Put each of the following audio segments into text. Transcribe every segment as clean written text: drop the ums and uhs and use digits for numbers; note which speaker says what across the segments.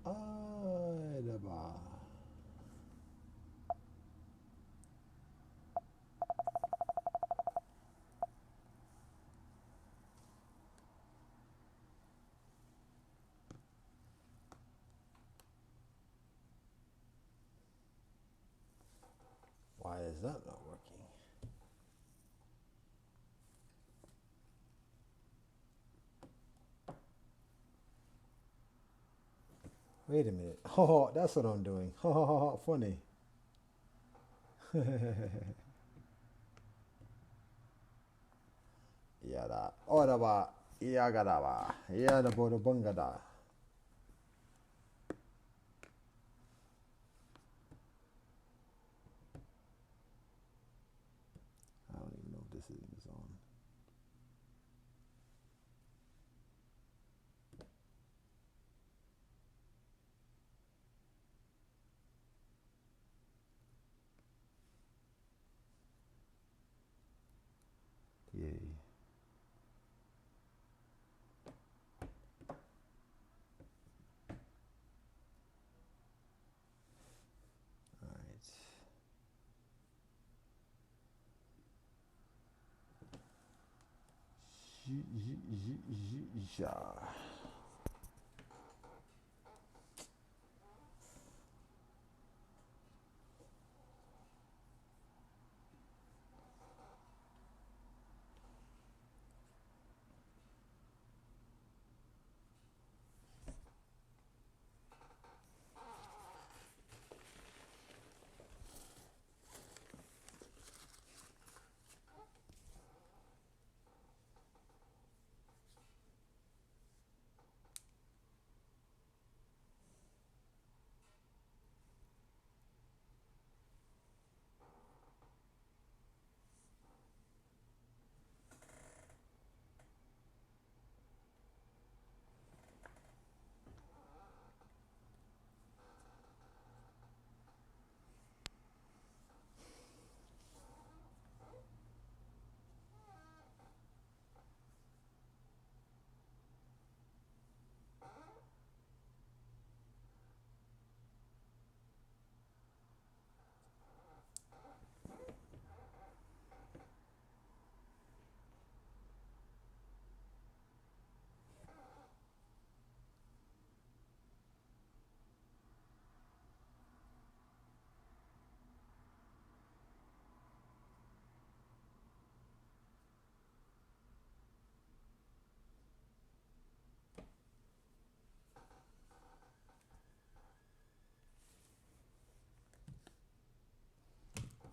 Speaker 1: Adaba. Why is that not working? Wait a minute. Oh, that's what I'm doing. Funny. Yada. Odaba. Yagadaba. Yada bodobungada. I don't even know if this is on. Yay. Alright. Ja.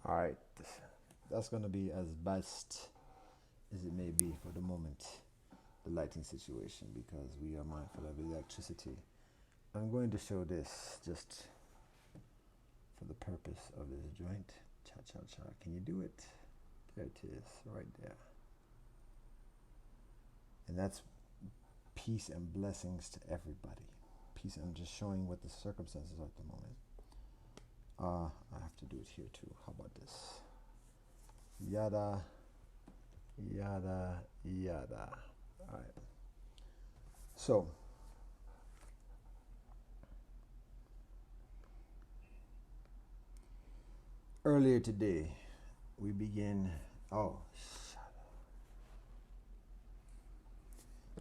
Speaker 1: Alright. That's going to be as best as it may be for the moment, the lighting situation, because we are mindful of electricity. I'm going to show this just for the purpose of this joint. Cha cha cha. Can you do it? There it is, right there. And that's peace and blessings to everybody. Peace. I'm just showing what the circumstances are at the moment. I have to do it here too. How about this? Yada, yada, yada. All right. So, earlier today, we begin. Oh,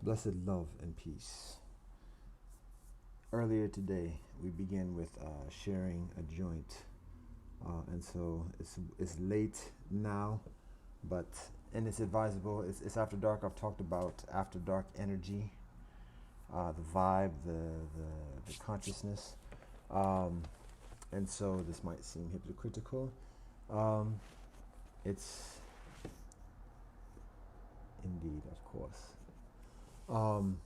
Speaker 1: blessed love and peace. Earlier today, we began with sharing a joint, and so it's late now, but and it's advisable. It's after dark. I've talked about after dark energy, the vibe, the consciousness, and so this might seem hypocritical. It's indeed, of course. Um,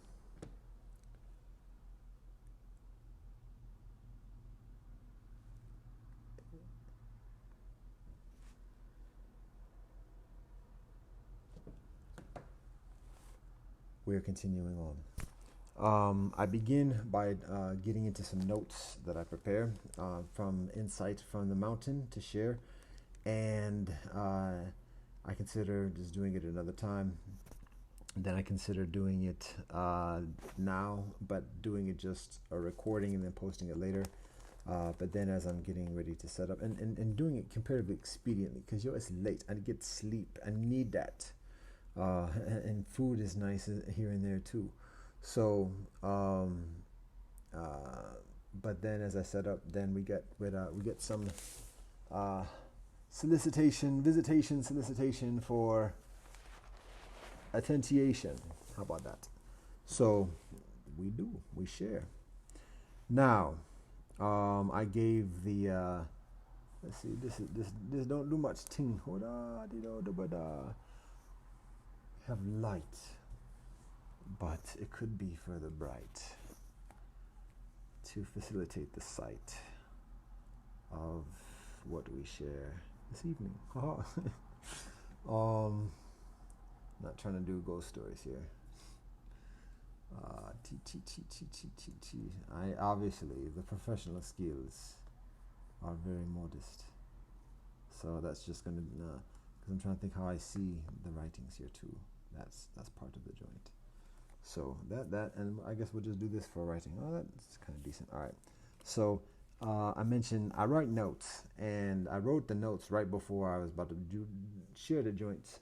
Speaker 1: we're continuing on. I begin by getting into some notes that I prepare from Insight from the Mountain to share, and I consider just doing it another time. Then I consider doing it now, but doing it just a recording and then posting it later. But then as I'm getting ready to set up and doing it comparatively expediently, because it's late. I get sleep. I need that. And food is nice here and there too. So, but then as I set up, then we get some solicitation for attention. How about that? So we share. Now, I gave the let's see, this don't do much thing. Have light, but it could be further bright to facilitate the sight of what we share this evening. Not trying to do ghost stories here. I obviously the professional skills are very modest, so that's just gonna because I'm trying to think how I see the writings here too. That's part of the joint. So that and I guess we'll just do this for writing. Oh, that's kind of decent. All right. So I mentioned I write notes, and I wrote the notes right before I was about to share the joints,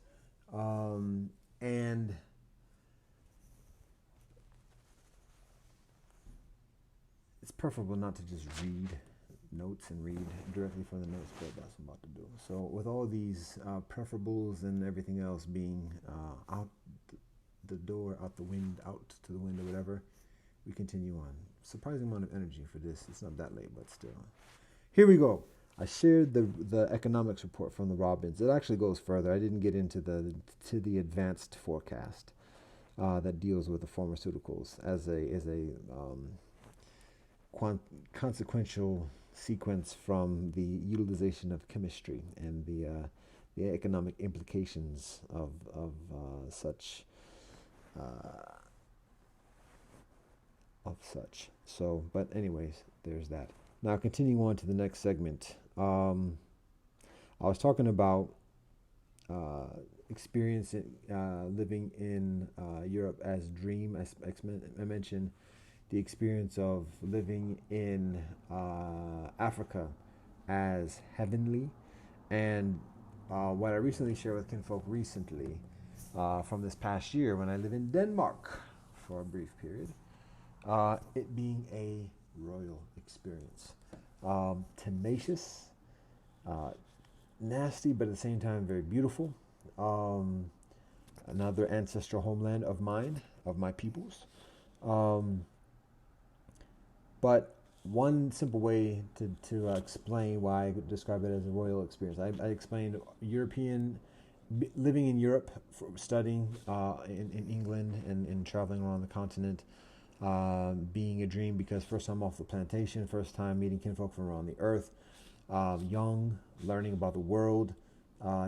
Speaker 1: and it's preferable not to just read notes and read directly from the notes, but that's what I'm about to do. So with all these preferables and everything else being out the door, out to the wind or whatever, we continue on. Surprising amount of energy for this. It's not that late, but still. Here we go. I shared the economics report from the Robbins. It actually goes further. I didn't get into the advanced forecast that deals with the pharmaceuticals as a consequential sequence from the utilization of chemistry and the economic implications of such. So, but anyways, there's that. Now, continuing on to the next segment. I was talking about experience living in Europe as dream. I mentioned the experience of living in Africa as heavenly, and what I recently shared with kinfolk from this past year when I lived in Denmark for a brief period, it being a royal experience. Tenacious, nasty, but at the same time very beautiful. Another ancestral homeland of mine, of my peoples. But one simple way to explain why I could describe it as a royal experience, I explained living in Europe, studying in England and traveling around the continent, being a dream because first time off the plantation, first time meeting kinfolk from around the earth, young, learning about the world,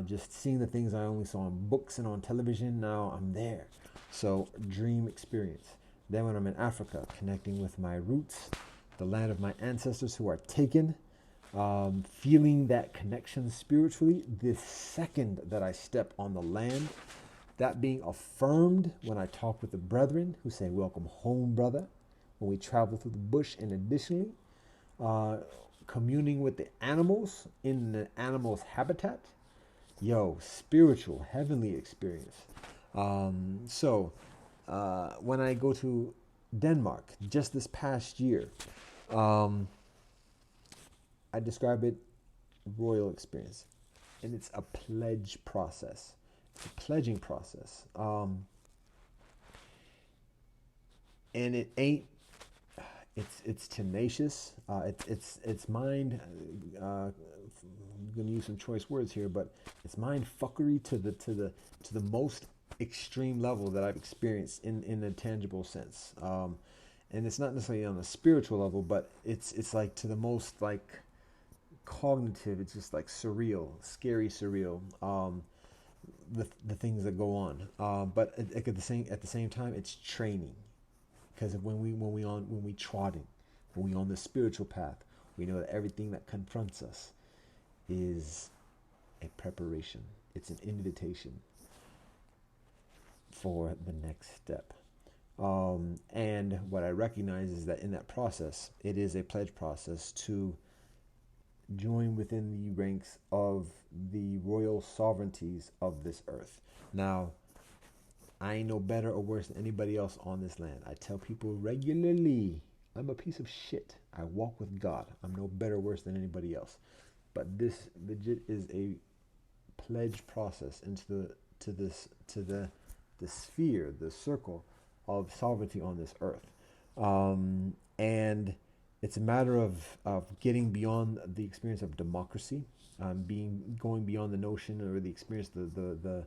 Speaker 1: just seeing the things I only saw in books and on television. Now I'm there. So dream experience. Then when I'm in Africa, connecting with my roots, the land of my ancestors who are taken, feeling that connection spiritually the second that I step on the land, that being affirmed when I talk with the brethren who say, "Welcome home, brother," when we travel through the bush, and additionally, communing with the animals in the animals' habitat. Spiritual, heavenly experience. So when I go to Denmark just this past year, I describe it royal experience, and it's a pledge process. It's a pledging process, and it ain't. It's tenacious. It's mind. I'm gonna use some choice words here, but it's mind fuckery to the most extreme level that I've experienced in a tangible sense. And it's not necessarily on a spiritual level, but it's like to the most like cognitive. It's just like surreal, scary surreal. the things that go on. But at the same time, it's training, because when we trotting, when we on the spiritual path, we know that everything that confronts us is a preparation. It's an invitation for the next step. And what I recognize is that in that process, it is a pledge process to join within the ranks of the royal sovereignties of this earth. Now, I ain't no better or worse than anybody else on this land. I tell people regularly, I'm a piece of shit. I walk with God. I'm no better or worse than anybody else. But this legit is a pledge process into the sphere, the circle of sovereignty on this earth. And it's a matter of getting beyond the experience of democracy, going beyond the notion or the experience, the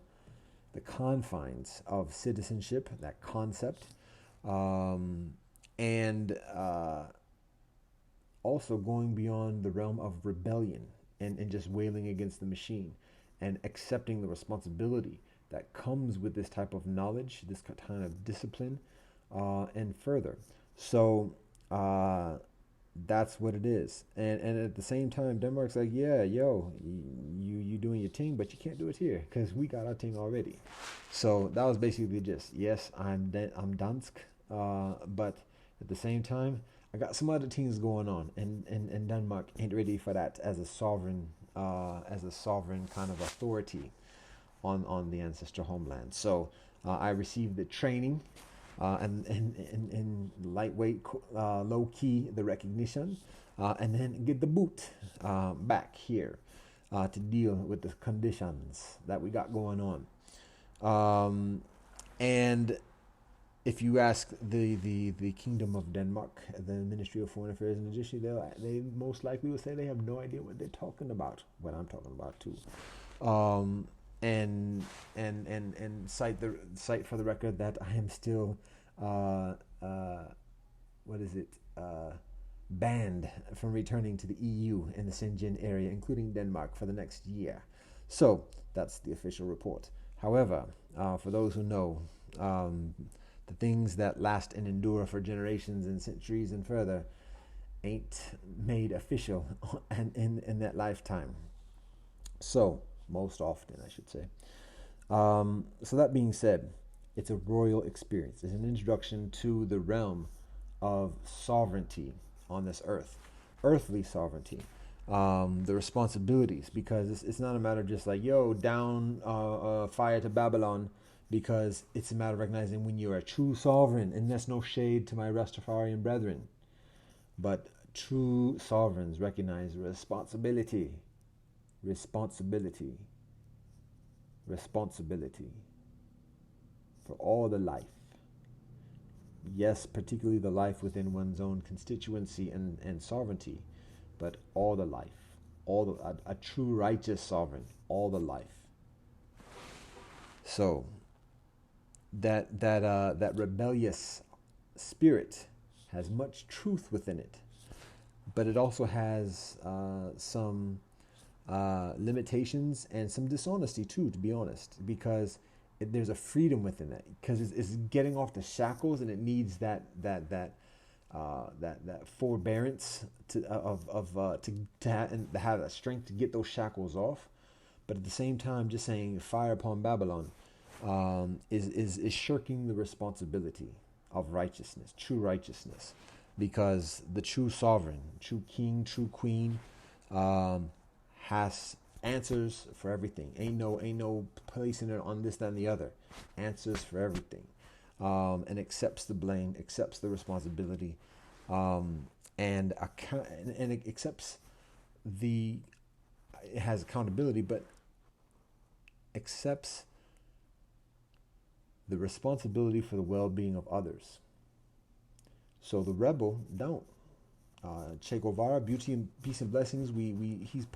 Speaker 1: confines of citizenship, that concept, and also going beyond the realm of rebellion and just wailing against the machine, and accepting the responsibility that comes with this type of knowledge, this kind of discipline, and further. So that's what it is. And at the same time, Denmark's like, yeah, yo, you doing your thing, but you can't do it here because we got our thing already. So that was basically just, yes, I'm Dansk, but at the same time, I got some other things going on, and Denmark ain't ready for that as a sovereign kind of authority on the ancestral homeland. So I received the training, and lightweight, low key, the recognition, and then get the boot back here to deal with the conditions that we got going on. And if you ask the Kingdom of Denmark, the Ministry of Foreign Affairs and Judiciary, they most likely will say they have no idea what they're talking about. What I'm talking about too. And cite for the record that I am still banned from returning to the EU and the Schengen area, including Denmark, for the next year. So that's the official report. However, for those who know, the things that last and endure for generations and centuries and further ain't made official in that lifetime. So, most often, I should say. So that being said, it's a royal experience. It's an introduction to the realm of sovereignty on this earth, earthly sovereignty, the responsibilities, because it's not a matter of just like, yo, down fire to Babylon, because it's a matter of recognizing when you're a true sovereign, and that's no shade to my Rastafarian brethren, but true sovereigns recognize responsibility for all the life. Yes, particularly the life within one's own constituency and sovereignty, but all the life, a true righteous sovereign, all the life. So that rebellious spirit has much truth within it, but it also has some limitations and some dishonesty too, to be honest, because there's a freedom within that, because it's getting off the shackles, and it needs that forbearance to have a strength to get those shackles off. But at the same time, just saying fire upon Babylon is shirking the responsibility of righteousness, true righteousness, because the true sovereign, true king, true queen, has answers for everything. Ain't no placing it on this, that, and the other. Answers for everything, and accepts the blame, accepts the responsibility, and it accepts it has accountability, but accepts the responsibility for the well-being of others. So the rebel don't. Che Guevara, beauty and peace and blessings. He's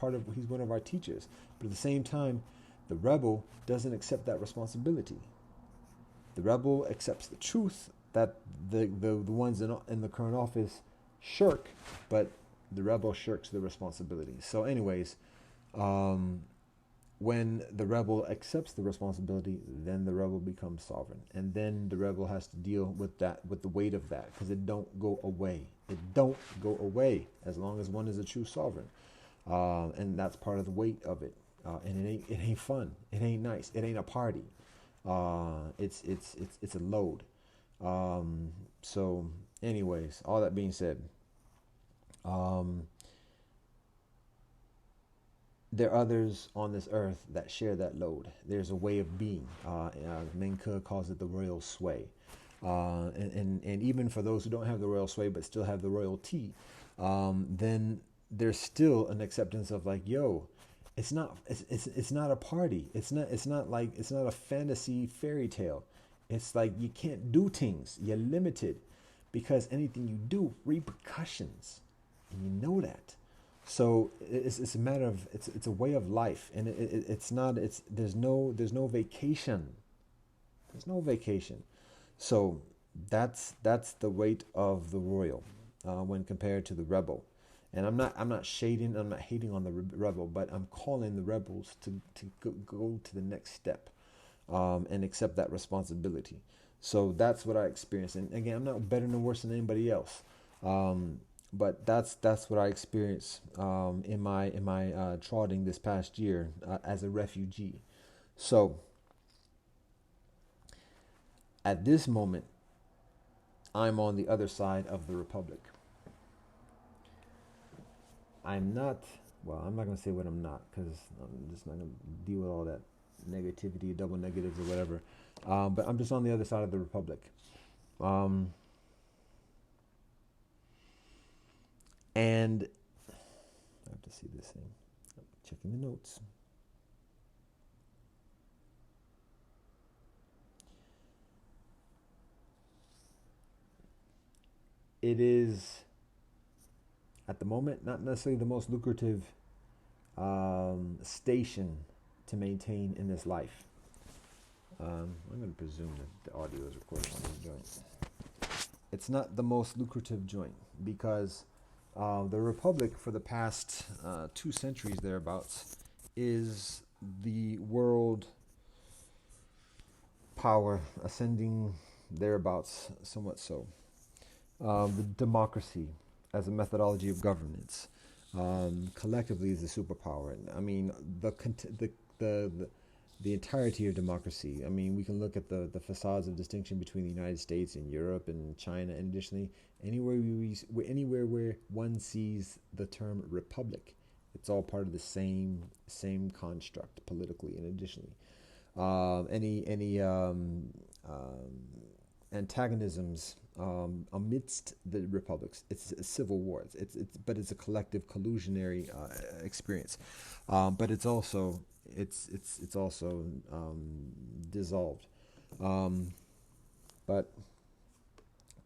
Speaker 1: one of our teachers. But at the same time, the rebel doesn't accept that responsibility. The rebel accepts the truth that the ones in the current office shirk, but the rebel shirks the responsibility. So, anyways, when the rebel accepts the responsibility, then the rebel becomes sovereign, and then the rebel has to deal with that, with the weight of that, because it don't go away. It don't go away as long as one is a true sovereign, and that's part of the weight of it. And it ain't fun. It ain't nice. It ain't a party. It's a load. So, anyways, all that being said, um, there are others on this earth that share that load. There's a way of being. Menka calls it the royal sway. And even for those who don't have the royal sway but still have the royalty, then there's still an acceptance of like, yo, it's not a party. It's not a fantasy fairy tale. It's like you can't do things. You're limited because anything you do, repercussions, and you know that. So it's a matter of it's a way of life, and it's not there's no vacation. There's no vacation. So that's the weight of the royal when compared to the rebel. And I'm not shading, I'm not hating on the rebel, but I'm calling the rebels to go to the next step, and accept that responsibility. So that's what I experienced. And again, I'm not better nor worse than anybody else. But that's what I experienced in my trotting this past year as a refugee. So at this moment, I'm on the other side of the republic. I'm not. Well, I'm not gonna say what I'm not because I'm just not gonna deal with all that negativity, double negatives, or whatever. But I'm just on the other side of the republic. Um, and I have to see this thing. I'm checking the notes. It is at the moment not necessarily the most lucrative station to maintain in this life. I'm going to presume that the audio is recorded on this joint. It's not the most lucrative joint because the Republic, for the past 2 centuries thereabouts, is the world power, ascending thereabouts, somewhat so. The democracy as a methodology of governance collectively is a superpower. I mean, the entirety of democracy. I mean, we can look at the facades of distinction between the United States and Europe and China, and additionally, anywhere where one sees the term republic, it's all part of the same construct politically. And additionally, any antagonisms amidst the republics, it's a civil war. But it's a collective collusionary experience. But it's also dissolved. But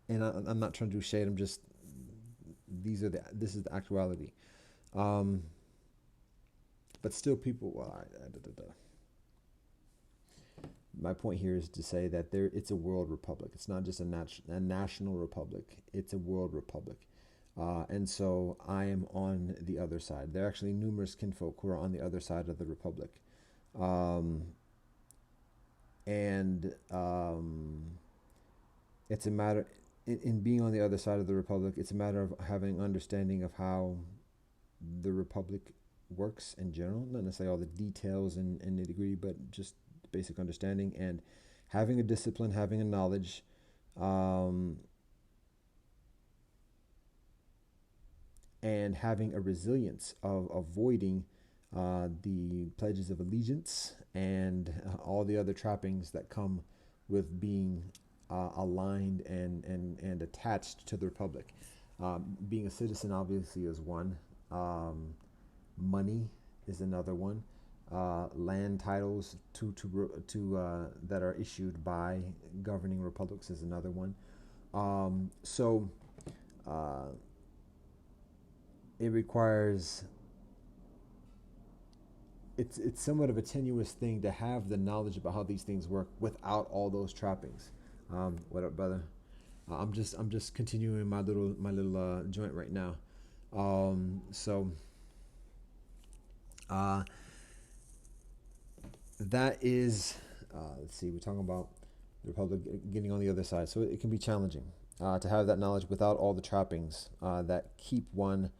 Speaker 1: I'm not trying to do shade. I'm just this is the actuality. But still, people. Well, my point here is to say that it's a world republic. It's not just a national republic. It's a world republic. And so I am on the other side. There are actually numerous kinfolk who are on the other side of the republic. And it's a matter, in being on the other side of the republic, it's a matter of having understanding of how the republic works in general, not necessarily all the details and nitty-gritty, but just basic understanding, and having a discipline, having a knowledge, and having a resilience of avoiding the pledges of allegiance and all the other trappings that come with being aligned and attached to the republic. Being a citizen obviously is one. Money is another one. Land titles to that are issued by governing republics is another one. So it requires. It's somewhat of a tenuous thing to have the knowledge about how these things work without all those trappings. What up, brother? I'm just continuing my little joint right now. So that is, let's see, we're talking about the Republic getting on the other side. So it can be challenging to have that knowledge without all the trappings that keep one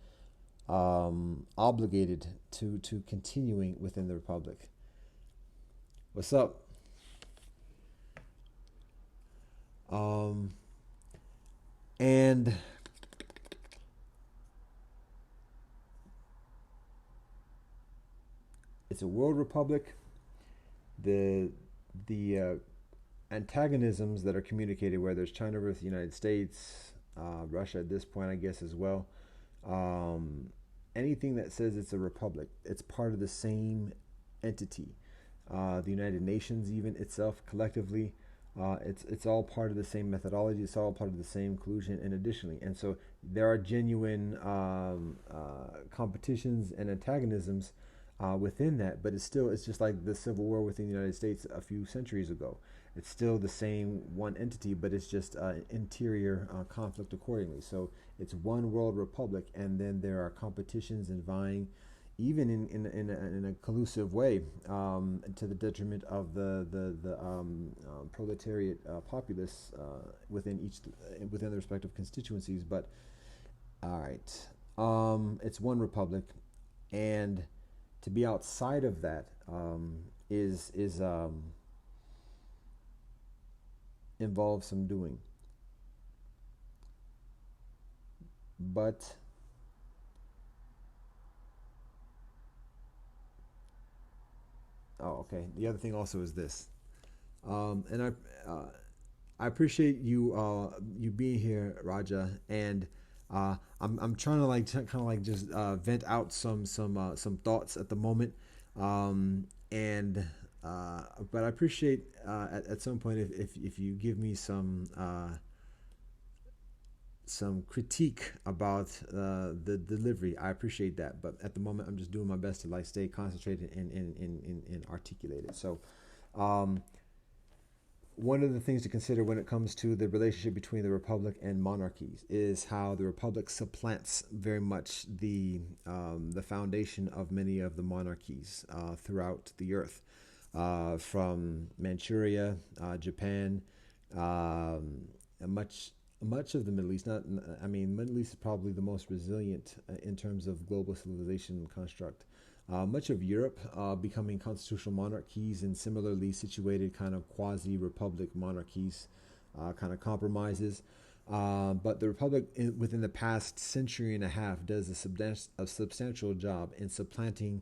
Speaker 1: obligated to continuing within the Republic. What's up? Um, and it's a world republic. The antagonisms that are communicated, where there's China versus the United States, Russia at this point, I guess, as well. Um, Anything that says it's a republic, it's part of the same entity. The United Nations, even itself, collectively, it's all part of the same methodology. It's all part of the same collusion, and additionally, and so there are genuine competitions and antagonisms within that. But it's just like the Civil War within the United States a few centuries ago. It's still the same one entity, but it's just interior conflict accordingly. So it's one world republic, and then there are competitions and vying, even in a collusive way, to the detriment of the proletariat populace within the respective constituencies. But all right, it's one republic, and to be outside of that is involves some doing. But oh, okay. The other thing also is this, and I appreciate you being here, Raja, and I'm trying to like kind of like just vent out some thoughts at the moment, and but I appreciate at some point if you give me some critique about the delivery. I appreciate that, but at the moment I'm just doing my best to like stay concentrated and articulate it. So um, one of the things to consider when it comes to the relationship between the republic and monarchies is how the republic supplants very much the foundation of many of the monarchies throughout the earth, from Manchuria, Japan, much much of the Middle East. Not, I mean, Middle East is probably the most resilient in terms of global civilization construct. Much of Europe becoming constitutional monarchies and similarly situated kind of quasi-republic monarchies, kind of compromises. But the Republic, within the past century and a half, does a substantial job in supplanting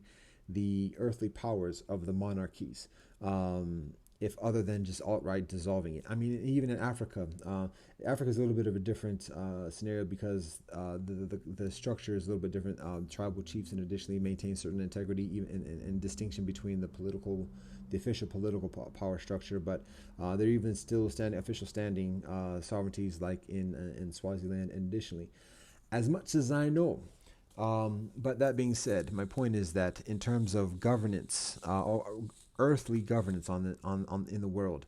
Speaker 1: the earthly powers of the monarchies, if other than just outright dissolving it. I mean, even in Africa, Africa is a little bit of a different scenario because the structure is a little bit different. Tribal chiefs, and additionally, maintain certain integrity, even in distinction between the official political power structure. But they're even still official standing sovereignties, like in Swaziland, and additionally, as much as I know. But that being said, my point is that in terms of governance, or earthly governance in the world,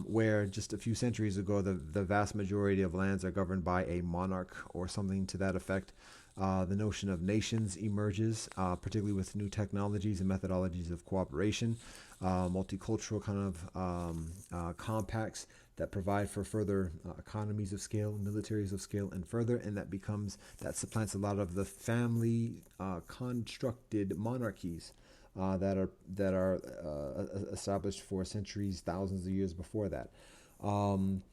Speaker 1: where just a few centuries ago the vast majority of lands are governed by a monarch or something to that effect, the notion of nations emerges, particularly with new technologies and methodologies of cooperation, multicultural kind of compacts that provide for further economies of scale, militaries of scale, and further, and that supplants a lot of the family constructed monarchies that are established for centuries, thousands of years before that. Um,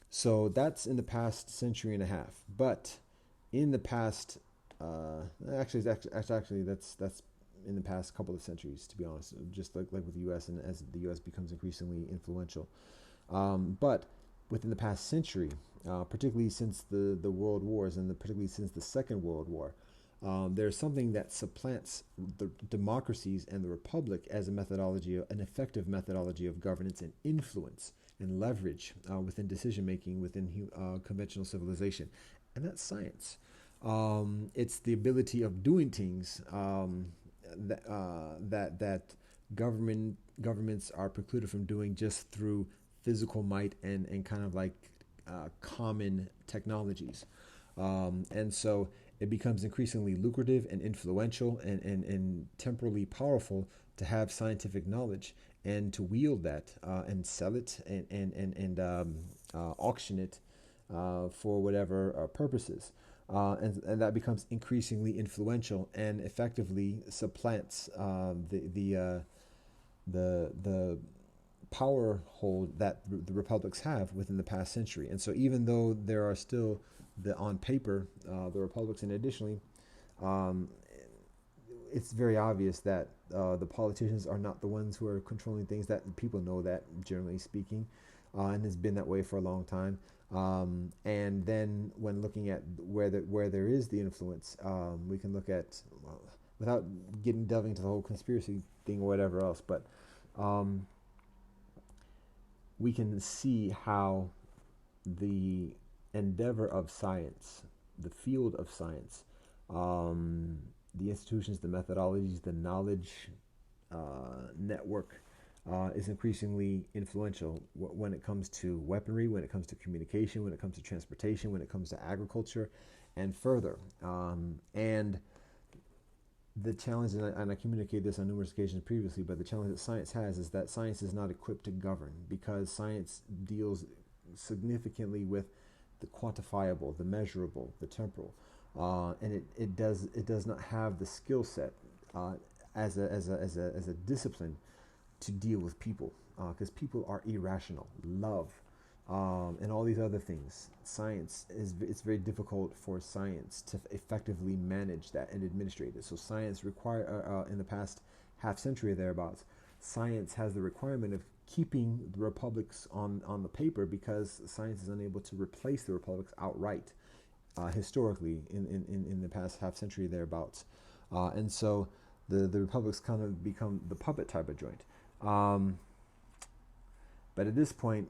Speaker 1: so that's in the past century and a half. But in the past, actually that's in the past couple of centuries, to be honest. Just like with the U.S. and as the U.S. becomes increasingly influential. But within the past century, particularly since the World Wars, and particularly since the Second World War, there's something that supplants the democracies and the republic as an effective methodology of governance and influence and leverage within decision making within conventional civilization, and that's science. It's the ability of doing things that governments are precluded from doing just through physical might and kind of like common technologies. And so it becomes increasingly lucrative and influential and temporally powerful to have scientific knowledge and to wield that and sell it and auction it for whatever purposes. And that becomes increasingly influential and effectively supplants the power hold that the republics have within the past century. And so, even though there are still on paper the republics, and additionally, um, it's very obvious that the politicians are not the ones who are controlling things. That people know that, generally speaking, and has been that way for a long time. And then, when looking at where there is the influence, we can look at, well, without delving into the whole conspiracy thing or whatever else, but um, we can see how the endeavor of science, the field of science, um, the institutions, the methodologies, the knowledge network is increasingly influential when it comes to weaponry, when it comes to communication, when it comes to transportation, when it comes to agriculture, and further. And the challenge, and I communicated this on numerous occasions previously, but the challenge that science has is that science is not equipped to govern, because science deals significantly with the quantifiable, the measurable, the temporal, and it does not have the skill set as a discipline to deal with people, because people are irrational, love, and all these other things. It's very difficult for science to effectively manage that and administrate it. So science in the past half century or thereabouts, science has the requirement of keeping the republics on the paper, because science is unable to replace the republics outright, historically in the past half century thereabouts. And so the republics kind of become the puppet type of joint. But at this point,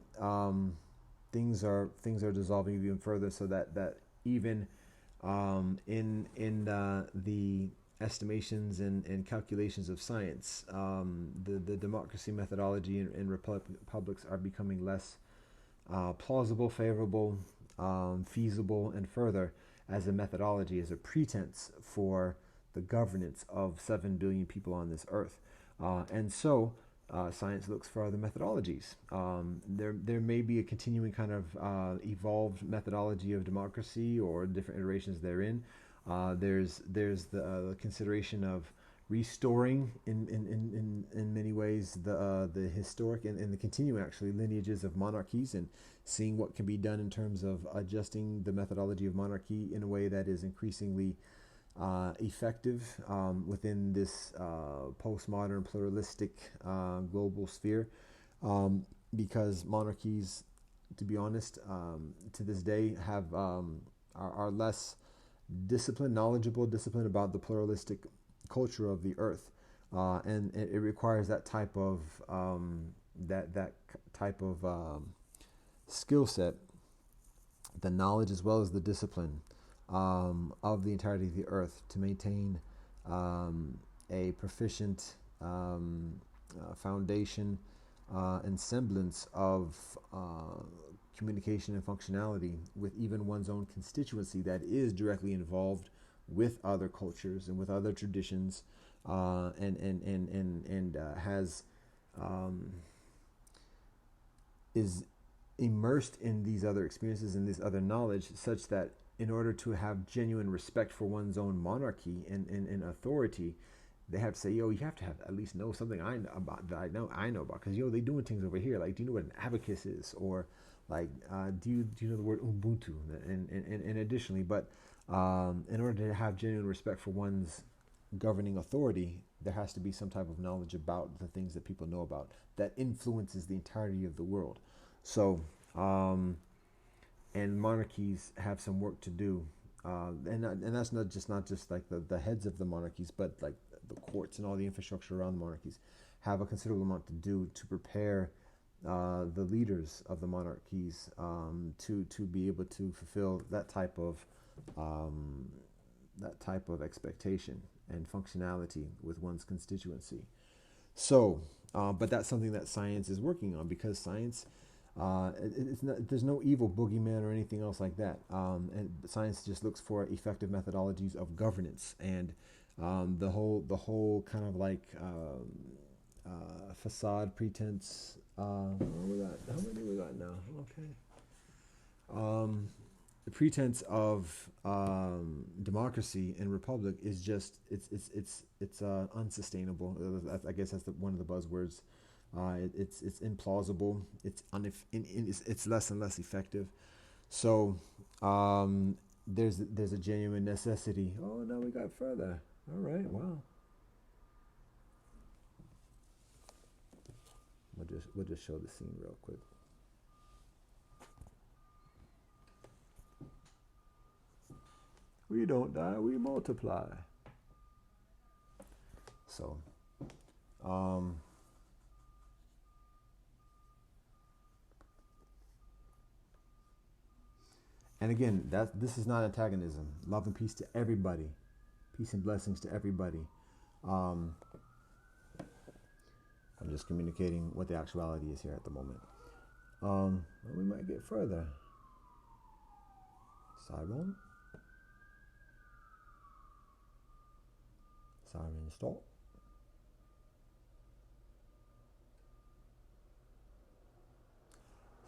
Speaker 1: things are dissolving even further, so that even in the estimations and calculations of science, the democracy methodology in republics are becoming less plausible, favorable, feasible, and further as a methodology, as a pretense for the governance of 7 billion people on this earth. And so science looks for other methodologies. There may be a continuing kind of evolved methodology of democracy or different iterations therein. There's the consideration of restoring in many ways the historic and the continuing, actually, lineages of monarchies, and seeing what can be done in terms of adjusting the methodology of monarchy in a way that is increasingly effective within this postmodern pluralistic global sphere, because monarchies, to be honest, to this day are less knowledgeable about the pluralistic culture of the earth, and it requires that type of skill set, the knowledge as well as the discipline of the entirety of the earth, to maintain a proficient foundation and semblance of communication and functionality with even one's own constituency that is directly involved with other cultures and with other traditions, and has is immersed in these other experiences and this other knowledge, such that in order to have genuine respect for one's own monarchy and authority, they have to say, yo, you have to have at least know something I know about, that I know about, because they doing things over here. Like, do you know what an abacus is, or like, do you know the word Ubuntu? And additionally, but in order to have genuine respect for one's governing authority, there has to be some type of knowledge about the things that people know about that influences the entirety of the world. So, and monarchies have some work to do, and that's not just like the heads of the monarchies, but like the courts and all the infrastructure around the monarchies have a considerable amount to do to prepare the leaders of the monarchies to be able to fulfill that type of expectation and functionality with one's constituency. So, but that's something that science is working on, because science It's not, there's no evil boogeyman or anything else like that. And science just looks for effective methodologies of governance, and the whole kind of like facade pretense. What we got? How many we got now? Okay. The pretense of democracy and republic is just it's unsustainable. I guess that's one of the buzzwords. It's implausible. It's less and less effective. So there's a genuine necessity. Oh, now we got further. All right. Wow. We'll just show the scene real quick. We don't die. We multiply. So, um, and again, this is not antagonism. Love and peace to everybody. Peace and blessings to everybody. Um, I'm just communicating what the actuality is here at the moment. We might get further. Siren. Siren stop.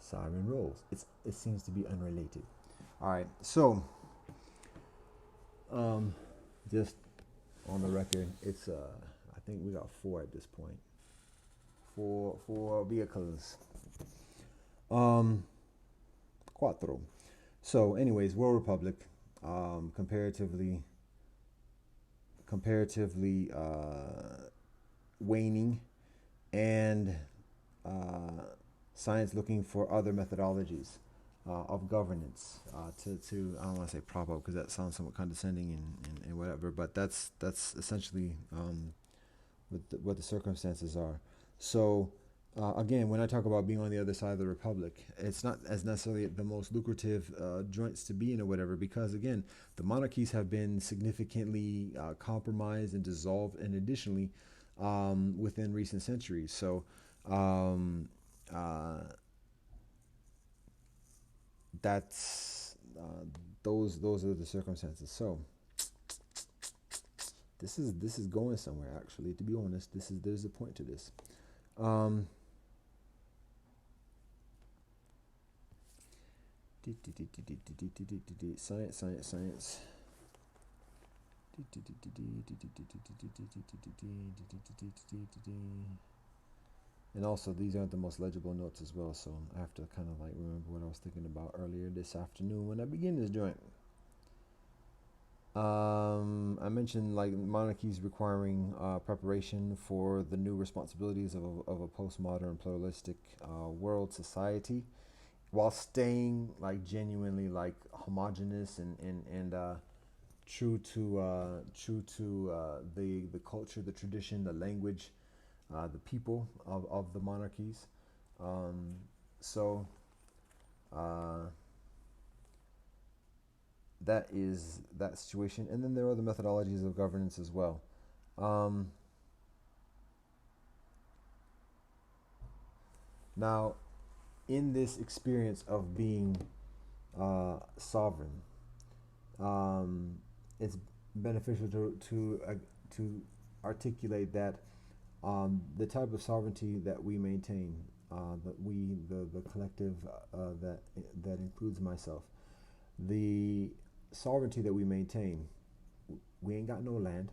Speaker 1: Siren rolls. It seems to be unrelated. All right. So, just on the record, it's I think we got 4 at this point. Four vehicles. Cuatro. So, anyways, World Republic, comparatively waning, and science looking for other methodologies of governance to I don't want to say prop up because that sounds somewhat condescending and whatever, but that's essentially what the circumstances are. So again, when I talk about being on the other side of the republic, it's not as necessarily the most lucrative joints to be in or whatever, because again, the monarchies have been significantly compromised and dissolved, and additionally within recent centuries. So uh, that's those are the circumstances. So this is going somewhere. Actually, to be honest, there's a point to this. Um, science. And also, these aren't the most legible notes as well, so I have to kind of like remember what I was thinking about earlier this afternoon when I began this joint. I mentioned like monarchies requiring preparation for the new responsibilities of a postmodern pluralistic world society, while staying like genuinely like homogenous and true to the culture, the tradition, the language, the people of the monarchies. Um, so uh, that is that situation, and then there are other methodologies of governance as well. Um, Now, in this experience of being sovereign, um, it's beneficial to articulate that the type of sovereignty that we maintain, the collective that includes myself, the sovereignty that we maintain, we ain't got no land,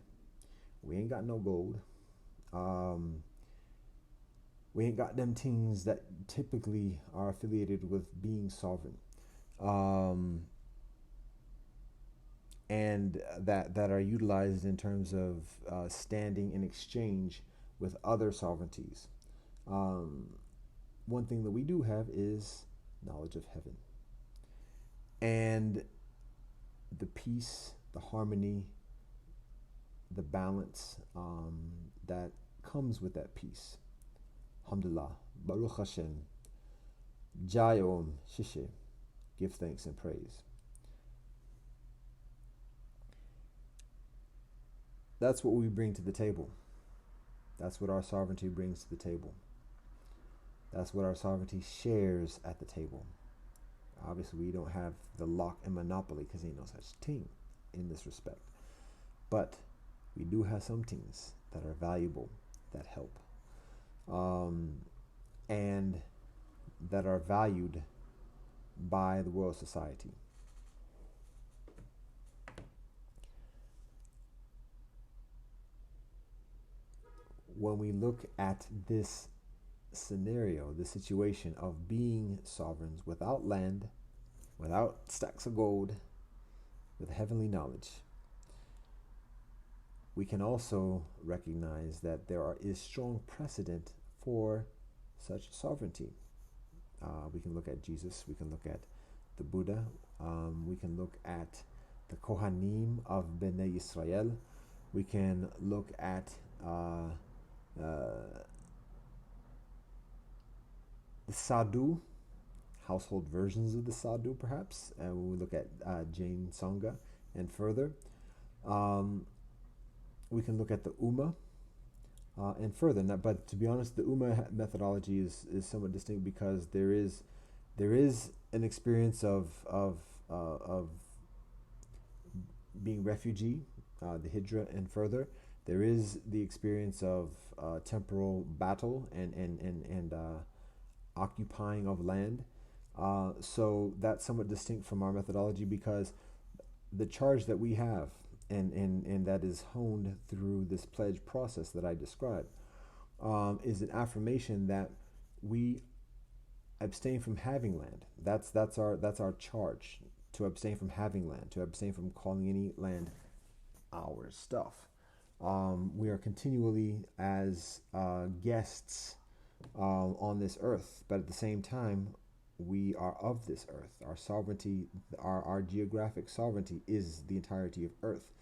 Speaker 1: we ain't got no gold, um, we ain't got them things that typically are affiliated with being sovereign. Um, and that are utilized in terms of standing in exchange with other sovereignties. Um, One thing that we do have is knowledge of heaven and the peace, the harmony, the balance that comes with that peace. Alhamdulillah, Baruch Hashem, Jai Om, Shishe, give thanks and praise. That's what we bring to the table. That's what our sovereignty brings to the table. That's what our sovereignty shares at the table. Obviously, we don't have the lock and monopoly because ain't no such thing in this respect. But we do have some things that are valuable, that help, and that are valued by the world society. When we look at this scenario, the situation of being sovereigns without land, without stacks of gold, with heavenly knowledge, we can also recognize that is strong precedent for such sovereignty. We can look at Jesus, we can look at the Buddha, we can look at the Kohanim of Bnei Israel, we can look at the Sadhu, household versions of the Sadhu perhaps, and when we look at Jain Sangha and further. We can look at the Ummah and further. But to be honest, the Ummah methodology is somewhat distinct because there is an experience of being refugee, the Hijra and further. There is the experience of temporal battle and occupying of land. So that's somewhat distinct from our methodology because the charge that we have and that is honed through this pledge process that I described is an affirmation that we abstain from having land. That's our charge, to abstain from having land, to abstain from calling any land our stuff. We are continually as guests on this earth, but at the same time, we are of this earth. Our sovereignty, our geographic sovereignty is the entirety of earth.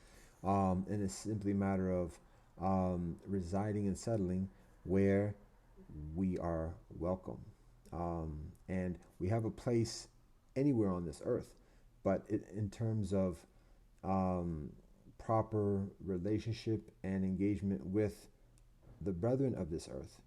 Speaker 1: And it's simply a matter of residing and settling where we are welcome. And we have a place anywhere on this earth, but in terms of proper relationship and engagement with the brethren of this earth,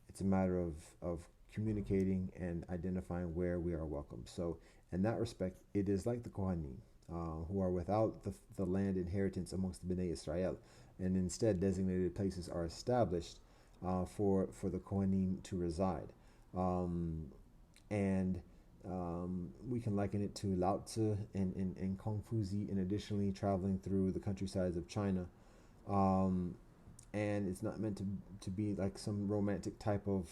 Speaker 1: it's a matter of communicating and identifying where we are welcome. So in that respect, it is like the Kohanim, who are without the land inheritance amongst the Bnei Israel, and instead designated places are established for the Kohanim to reside. And we can liken it to Lao Tzu and Confucius, and additionally traveling through the countrysides of China. And it's not meant to be like some romantic type of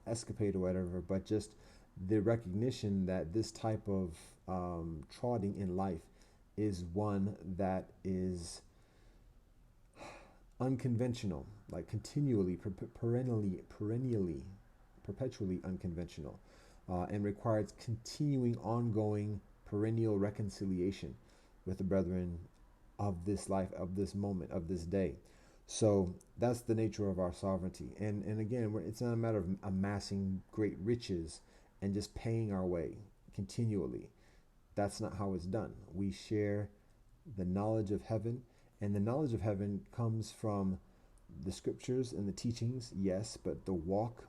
Speaker 1: escapade or whatever, but just the recognition that this type of trotting in life is one that is unconventional, like continually, perpetually unconventional, and requires continuing, ongoing, perennial reconciliation with the brethren of this life, of this moment, of this day. So that's the nature of our sovereignty. And again, it's not a matter of amassing great riches and just paying our way continually. That's not how it's done. We share the knowledge of heaven, and the knowledge of heaven comes from the scriptures and the teachings, yes, but the walk,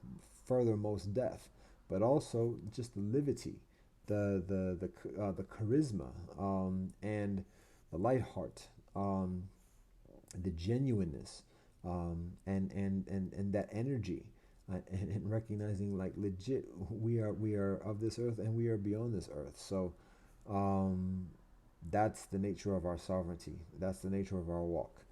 Speaker 1: furthermost death, but also just the livity, the charisma, and the light heart, the genuineness, and that energy, and recognizing like legit we are of this earth and we are beyond this earth. So that's the nature of our sovereignty. That's the nature of our walk.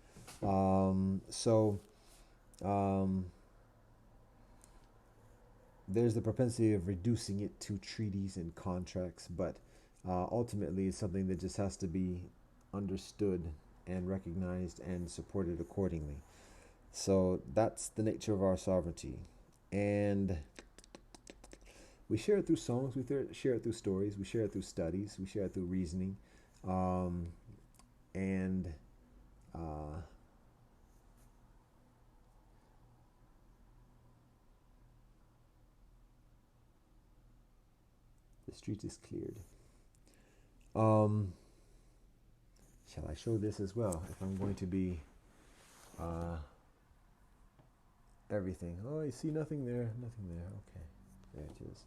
Speaker 1: There's the propensity of reducing it to treaties and contracts, but ultimately it's something that just has to be understood and recognized and supported accordingly. So that's the nature of our sovereignty. And we share it through songs, we share it through stories, we share it through studies, we share it through reasoning. And the street is cleared. Shall I show this as well? If I'm going to be everything. Oh, you see nothing there, nothing there. Okay, there it is.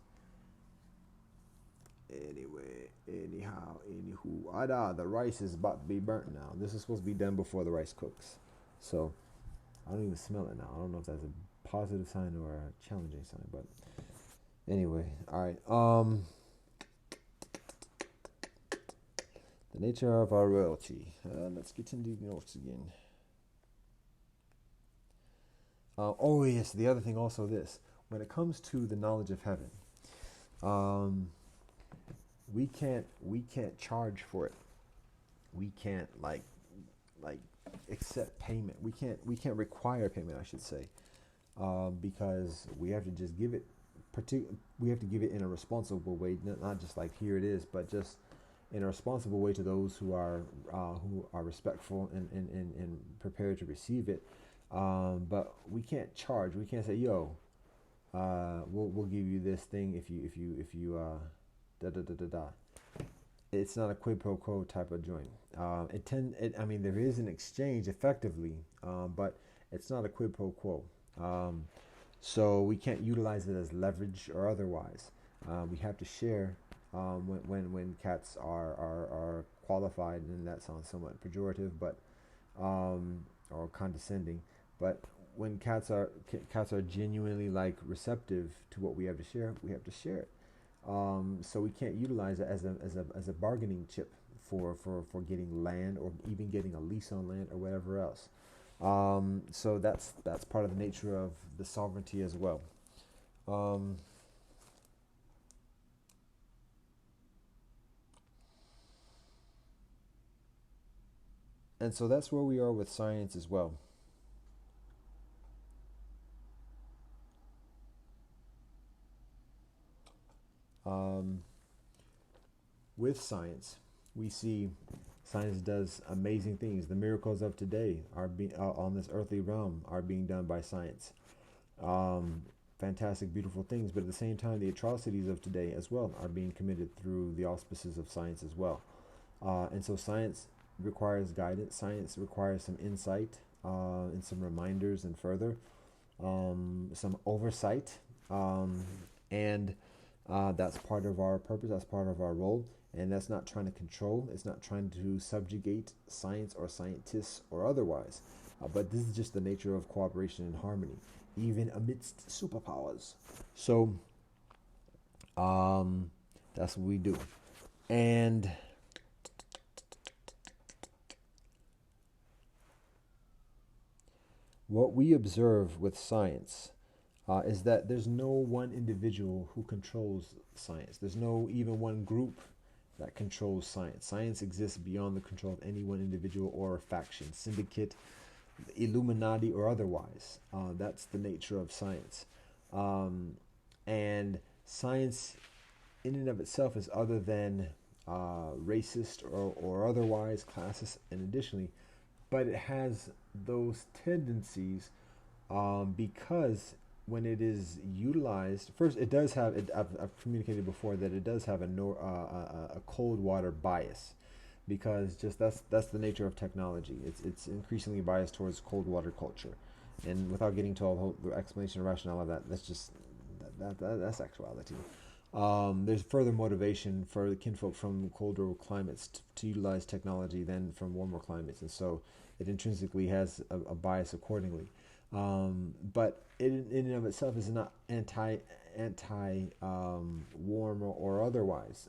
Speaker 1: Anyway, anyhow, anywho, the rice is about to be burnt now. This is supposed to be done before the rice cooks. So I don't even smell it now. I don't know if that's a positive sign or a challenging sign, but anyway, all right. The nature of our royalty. Let's get into the notes again. Oh yes, the other thing also this. When it comes to the knowledge of heaven, um, we can't charge for it. We can't like accept payment. We can't require payment, I should say, because we have to just give it. We have to give it in a responsible way, not just like here it is, but just in a responsible way to those who are respectful and prepared to receive it. But we can't charge. We can't say, "Yo, we'll give you this thing if you da da da da da." It's not a quid pro quo type of joint. I mean, there is an exchange effectively, but it's not a quid pro quo. Um, so we can't utilize it as leverage or otherwise. We have to share when cats are qualified, and that sounds somewhat pejorative, but or condescending. But when cats are genuinely like receptive to what we have to share, we have to share it. So we can't utilize it as a bargaining chip for getting land or even getting a lease on land or whatever else. So that's part of the nature of the sovereignty as well. Um, and so that's where we are with science as well. Um, with science, we see science does amazing things. The miracles of today are being on this earthly realm are being done by science. Um, Fantastic, beautiful things, but at the same time, the atrocities of today as well are being committed through the auspices of science as well. And so, science requires guidance. Science requires some insight and some reminders, and further some oversight. And That's part of our purpose. That's part of our role. And that's not trying to control. It's not trying to subjugate science or scientists or otherwise. But this is just the nature of cooperation and harmony, even amidst superpowers. So um, that's what we do. And what we observe with science is that there's no one individual who controls science. There's no even one group that controls science. Science exists beyond the control of any one individual or faction, syndicate, Illuminati, or otherwise. That's the nature of science. Um, and science, in and of itself, is other than racist or otherwise classist, and additionally, but it has those tendencies because when it is utilized, first it does have. I've communicated before that it does have a cold water bias, because just that's the nature of technology. It's increasingly biased towards cold water culture, and without getting to all the whole the explanation and rationale of that, that's just that's actuality. There's further motivation for the kinfolk from colder climates to utilize technology than from warmer climates, and so it intrinsically has a bias accordingly. But it in and of itself is not anti warm or otherwise.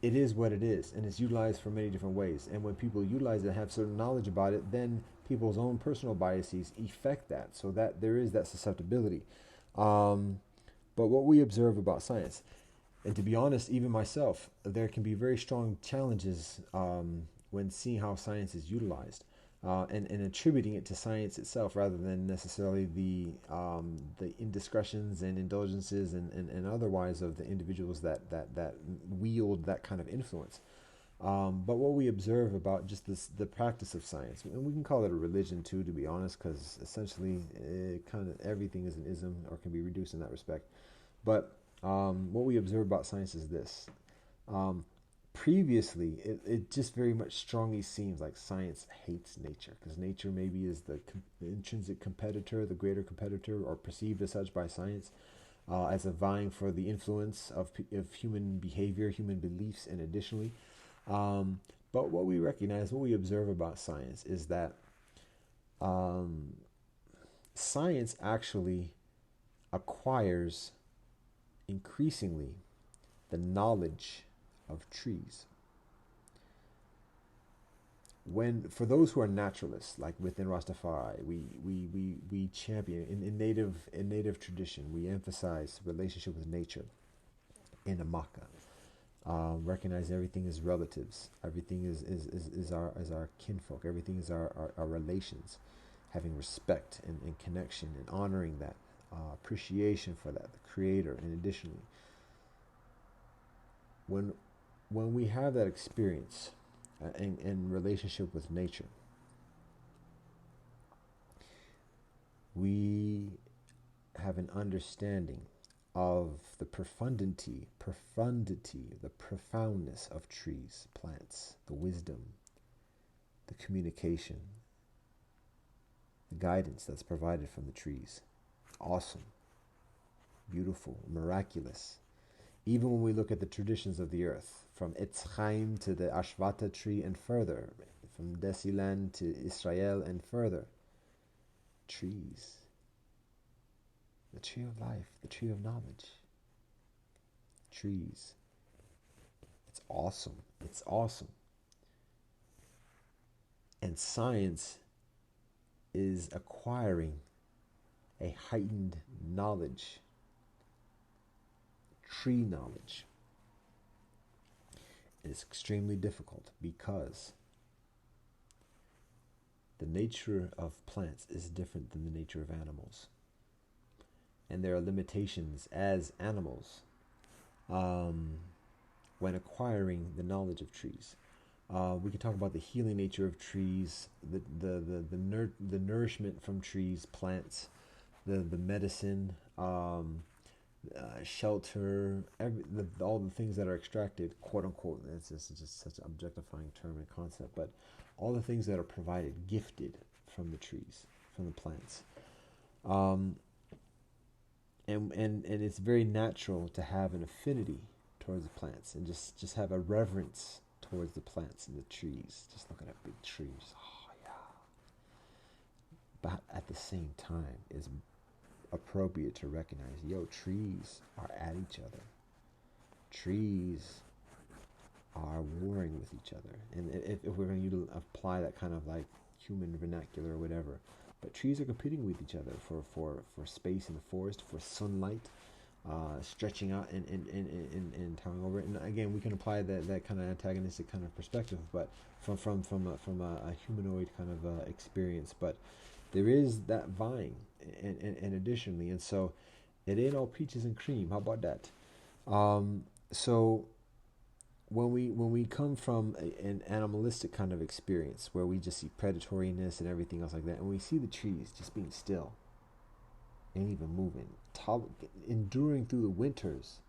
Speaker 1: It is what it is, and it's utilized for many different ways. And when people utilize it, have certain knowledge about it, then people's own personal biases affect that, so that there is that susceptibility. Um, but what we observe about science, and to be honest, even myself, there can be very strong challenges when seeing how science is utilized. And attributing it to science itself rather than necessarily the indiscretions and indulgences and otherwise of the individuals that wield that kind of influence. But what we observe about just the practice of science, and we can call it a religion too, to be honest, because essentially kind of everything is an ism or can be reduced in that respect. But what we observe about science is this. Um, previously, it just very much strongly seems like science hates nature, because nature maybe is the intrinsic competitor, the greater competitor, or perceived as such by science, as a vying for the influence of human behavior, human beliefs, and additionally. Um, but what we recognize, what we observe about science is that um, science actually acquires increasingly the knowledge of trees. When for those who are naturalists, like within Rastafari, we champion in native tradition. We emphasize relationship with nature in the Makkah. Recognize everything is relatives. Everything is our kinfolk. Everything is our relations. Having respect and connection and honoring that, appreciation for that, the Creator. And additionally, when we have that experience in relationship with nature, we have an understanding of the profundity, the profoundness of trees, plants, the wisdom, the communication, the guidance that's provided from the trees. Awesome, beautiful, miraculous. Even when we look at the traditions of the earth, from Etz Chaim to the Ashvata tree and further, from Desilan to Israel and further, trees, the tree of life, the tree of knowledge, trees. It's awesome. It's awesome. And science is acquiring a heightened knowledge, tree knowledge. It's extremely difficult because the nature of plants is different than the nature of animals. And there are limitations as animals when acquiring the knowledge of trees. We can talk about the healing nature of trees, the nourishment from trees, plants, the medicine, shelter, all the things that are extracted, quote unquote. It's just such an objectifying term and concept, but all the things that are provided, gifted from the trees, from the plants. And it's very natural to have an affinity towards the plants and just have a reverence towards the plants and the trees. Just look at that big trees. Oh yeah. But at the same time, it's appropriate to recognize, trees are at each other. Trees are warring with each other. And if we're going to apply that kind of like human vernacular or whatever, but trees are competing with each other for space in the forest, for sunlight, stretching out and towering over it. And again, we can apply that kind of antagonistic kind of perspective, but from a humanoid kind of experience. But there is that vying, and additionally, and so it ain't all peaches and cream. How about that? So when we come from an animalistic kind of experience where we just see predatoriness and everything else like that, and we see the trees just being still, ain't even moving, enduring through the winters,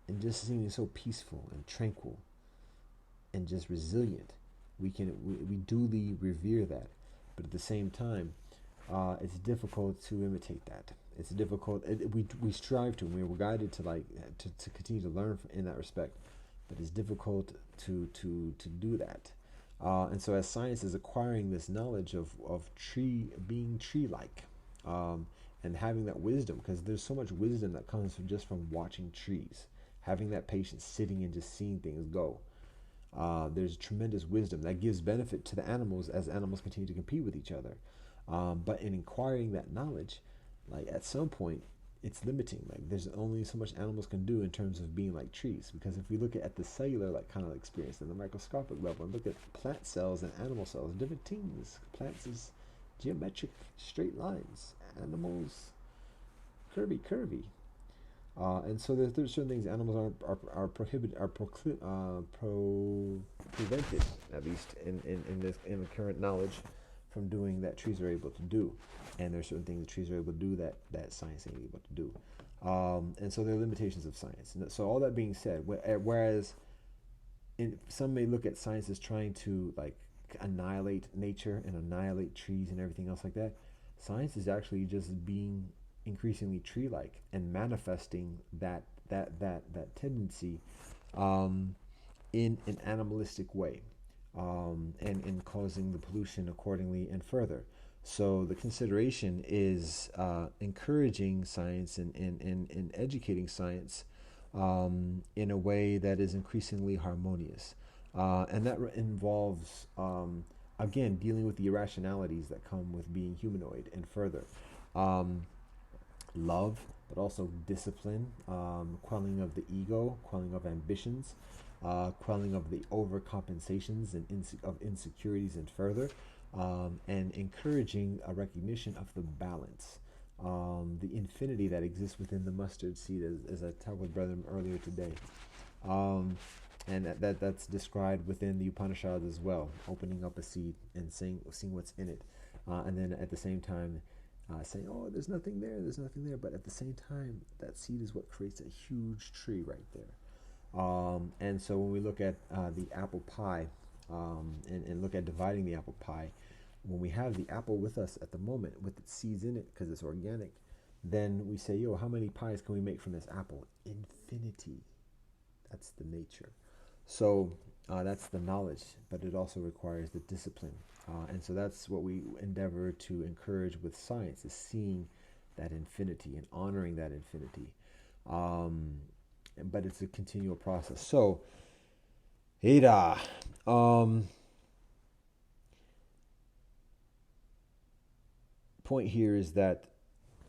Speaker 1: and just seeming so peaceful and tranquil and just resilient, we duly revere that. But at the same time, it's difficult to imitate that. It's difficult. We strive to, and we're guided to continue to learn in that respect. But it's difficult to do that. And so as science is acquiring this knowledge of being tree-like, and having that wisdom, because there's so much wisdom that comes from watching trees, having that patience, sitting and just seeing things go. There's tremendous wisdom that gives benefit to the animals as animals continue to compete with each other. But in acquiring that knowledge, like at some point, it's limiting. Like there's only so much animals can do in terms of being like trees. Because if we look at the cellular kind of experience, in the microscopic level, and look at plant cells and animal cells, different things. Plants is geometric, straight lines. Animals, curvy. And so there's certain things animals are prohibited, prevented, at least in the current knowledge, from doing that trees are able to do. And there's certain things that trees are able to do that science ain't able to do. And so there are limitations of science. And so all that being said, whereas some may look at science as trying to like annihilate nature and annihilate trees and everything else like that. Science is actually just being increasingly tree-like and manifesting that tendency um, in an animalistic way, and causing the pollution accordingly and further. So the consideration is encouraging science and educating science in a way that is increasingly harmonious. And that involves, again, dealing with the irrationalities that come with being humanoid and further. Um, Love, but also discipline, quelling of the ego, quelling of ambitions, quelling of the overcompensations and of insecurities and further, and encouraging a recognition of the balance, the infinity that exists within the mustard seed, as I talked with brethren earlier today. Um, and that's described within the Upanishads as well, opening up a seed and seeing what's in it, and then at the same time saying, "Oh, there's nothing there, there's nothing there," but at the same time, that seed is what creates a huge tree right there. And so when we look at the apple pie, and look at dividing the apple pie, when we have the apple with us at the moment with its seeds in it because it's organic, then we say, "Yo, how many pies can we make from this apple?" Infinity. That's the nature. So that's the knowledge, but it also requires the discipline. And so that's what we endeavor to encourage with science, is seeing that infinity and honoring that infinity. Um, but it's a continual process. So, Ada, point here is that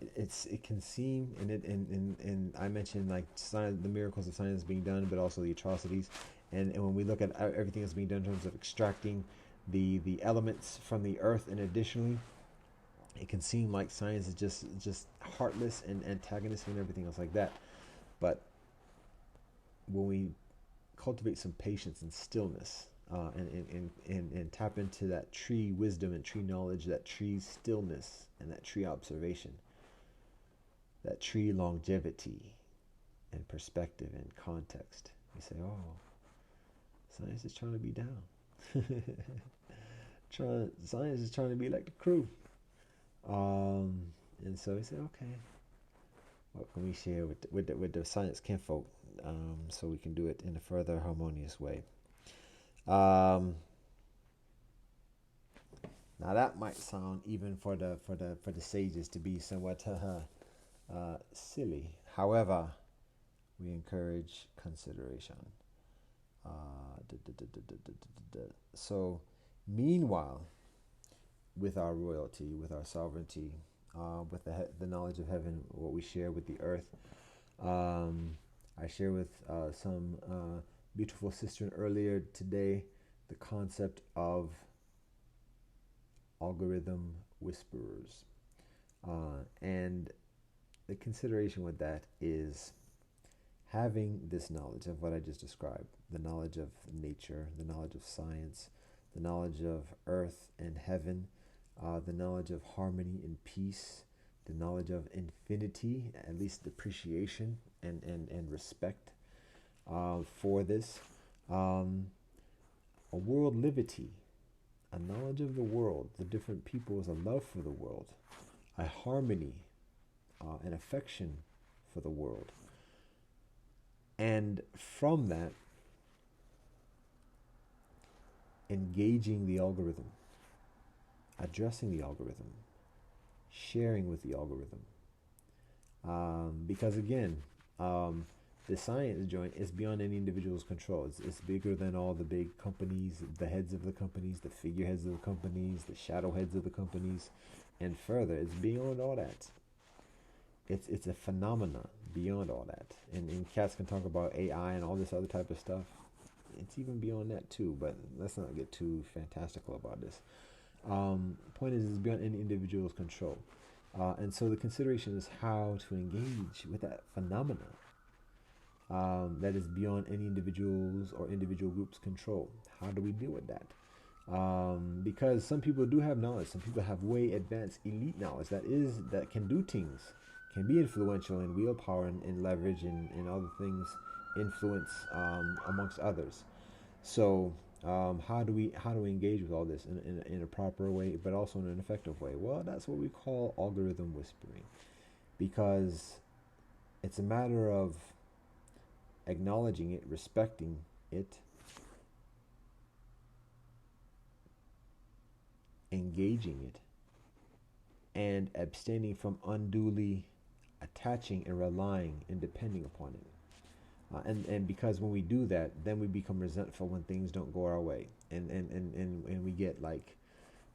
Speaker 1: it can seem, and I mentioned like science, the miracles of science being done, but also the atrocities, and when we look at everything that's being done in terms of extracting the elements from the earth, and additionally, it can seem like science is just heartless and antagonistic and everything else like that. But when we cultivate some patience and stillness, and tap into that tree wisdom and tree knowledge, that tree stillness and that tree observation, that tree longevity and perspective and context, we say, "Oh, science is trying to be down." Science is trying to be like the crew. And so we say, "Okay, what can we share with the science kinfolk, so we can do it in a further harmonious way?" Um, Now that might sound, even for the sages, to be somewhat silly. However, we encourage consideration. So, meanwhile, with our royalty, with our sovereignty, with the knowledge of heaven, what we share with the earth, I share with some beautiful sister earlier today the concept of algorithm whisperers. And the consideration with that is having this knowledge of what I just described, the knowledge of nature, the knowledge of science, the knowledge of earth and heaven, the knowledge of harmony and peace, the knowledge of infinity, at least appreciation and respect for this, a world liberty, a knowledge of the world, the different peoples, a love for the world, a harmony, an affection for the world. And from that, engaging the algorithm, addressing the algorithm, sharing with the algorithm. Because again, the science joint is beyond any individual's control. It's bigger than all the big companies, the heads of the companies, the figureheads of the companies, the shadow heads of the companies, and further. It's beyond all that. It's a phenomena beyond all that. And cats can talk about AI and all this other type of stuff. It's even beyond that too, but let's not get too fantastical about this. Point is, it's beyond any individual's control. And so the consideration is how to engage with that phenomena that is beyond any individual's or individual group's control. How do we deal with that? Because some people do have knowledge. Some people have way advanced elite knowledge that can do things, can be influential in willpower and leverage and other things, influence amongst others. So how do we engage with all this in a proper way, but also in an effective way? Well, that's what we call algorithm whispering, because it's a matter of acknowledging it, respecting it, engaging it, and abstaining from unduly attaching and relying and depending upon it. And because when we do that, then we become resentful when things don't go our way, and we get like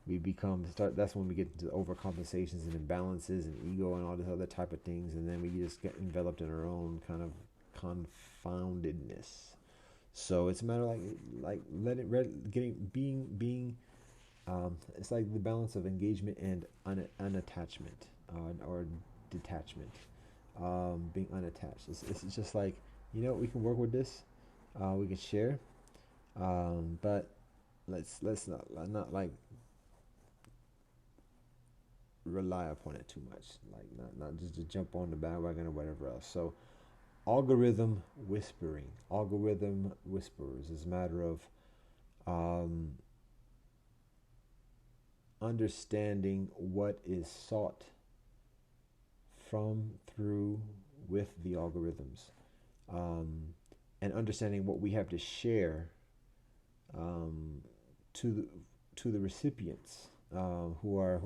Speaker 1: we become start. That's when we get into overcompensations and imbalances and ego and all this other type of things, and then we just get enveloped in our own kind of confoundedness. So it's a matter of like letting getting being it's like the balance of engagement and unattachment, or detachment, being unattached. It's just like, we can work with this, we can share, but let's not like rely upon it too much, like not just to jump on the bandwagon or whatever else. So algorithm whisperers is a matter of um, understanding what is sought from, through, with the algorithms, um, and understanding what we have to share, um, to the recipients, who are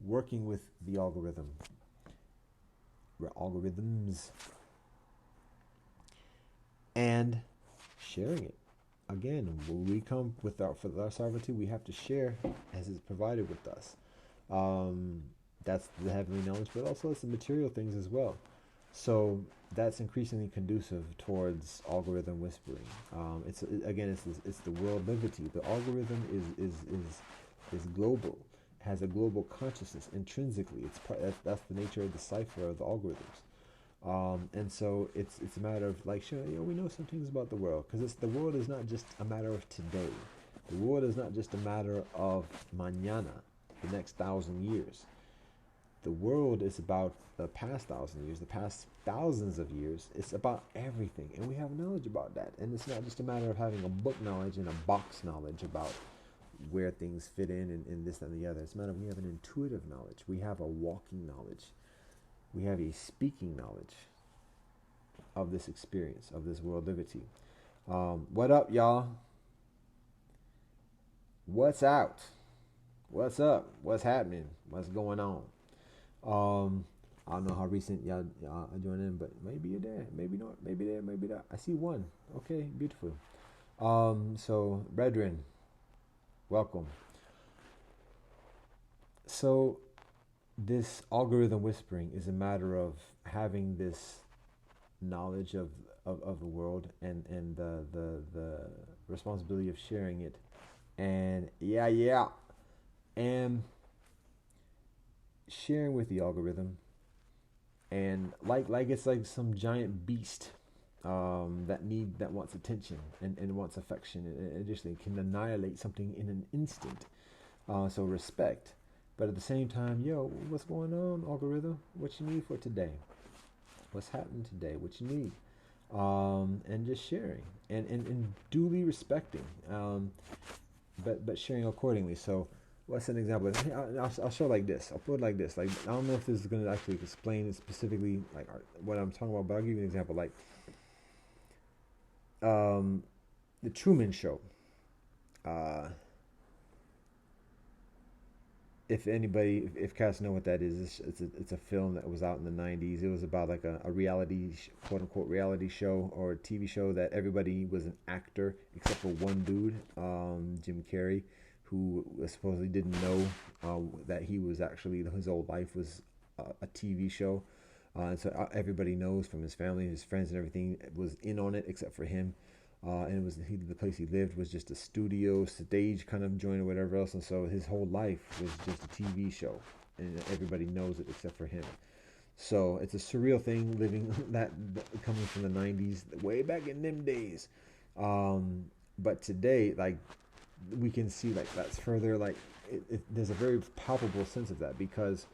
Speaker 1: working with the algorithms, and sharing it. Again, when we come for our sovereignty, we have to share as is provided with us. Um, that's the heavenly knowledge, but also it's the material things as well. So that's increasingly conducive towards algorithm whispering. It's the world liberty. The algorithm is global, has a global consciousness intrinsically. That's the nature of the cipher of the algorithms. And so it's a matter of like, sure, we know some things about the world, because the world is not just a matter of today. The world is not just a matter of mañana, the next 1,000 years. The world is about the past 1,000 years, the past thousands of years. It's about everything, and we have knowledge about that. And it's not just a matter of having a book knowledge and a box knowledge about where things fit in this and the other. It's a matter of we have an intuitive knowledge. We have a walking knowledge. We have a speaking knowledge of this experience, of this world liberty. What up, y'all? What's out? What's up? What's happening? What's going on? I don't know how recent y'all are joining in, but maybe you're there, maybe not, maybe there, maybe not. I see one. Okay, beautiful. So brethren, welcome. So this algorithm whispering is a matter of having this knowledge of the world, and the responsibility of sharing it, and and sharing with the algorithm, and like it's like some giant beast, that wants attention and wants affection, and additionally can annihilate something in an instant. So respect, but at the same time, what's going on, algorithm? What you need for today? What's happening today? What you need? And just sharing, and duly respecting, but sharing accordingly. So what's an example? I'll show like this. I'll put it like this. Like, I don't know if this is going to actually explain specifically like what I'm talking about, but I'll give you an example. Like, the Truman Show. Uh, if cats know what that is, it's a film that was out in the 90s. It was about like a reality, quote unquote, reality show or TV show that everybody was an actor except for one dude, Jim Carrey, who supposedly didn't know that he was actually, his whole life was a TV show. And so everybody knows, from his family, his friends, and everything was in on it except for him. And it was the place he lived was just a studio stage kind of joint or whatever else, and so his whole life was just a TV show, and everybody knows it except for him. So it's a surreal thing living that coming from the 90s, way back in them days. But today, like, we can see like that's further like there's a very palpable sense of that, because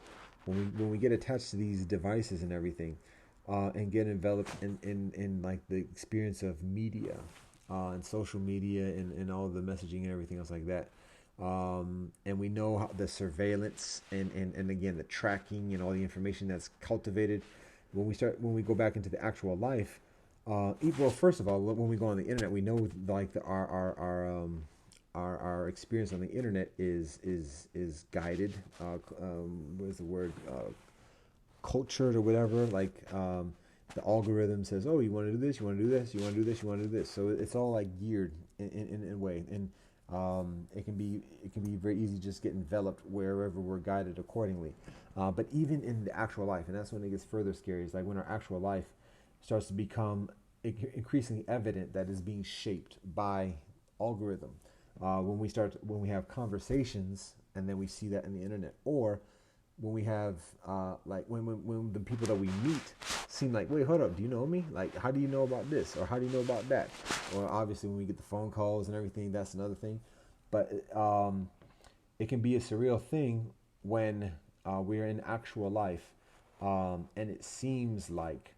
Speaker 1: when we get attached to these devices and everything, and get enveloped in like the experience of media and social media and all the messaging and everything else like that. And we know how the surveillance and again the tracking and all the information that's cultivated when we go back into the actual life. Well, first of all, when we go on the internet, we know like our experience on the internet is guided. What is the word? Cultured or whatever. Like the algorithm says, oh, you want to do this, you want to do this, you want to do this, you want to do this. So it's all like geared in a way, and it can be very easy to just get enveloped wherever we're guided accordingly. But even in the actual life, and that's when it gets further scary. Is like when our actual life starts to become increasingly evident that is being shaped by algorithm. When we have conversations and then we see that in the internet, or when we have like when the people that we meet seem like, wait, hold up, do you know me? Like, how do you know about this, or how do you know about that? Or obviously when we get the phone calls and everything, that's another thing. But it can be a surreal thing when we're in actual life, and it seems like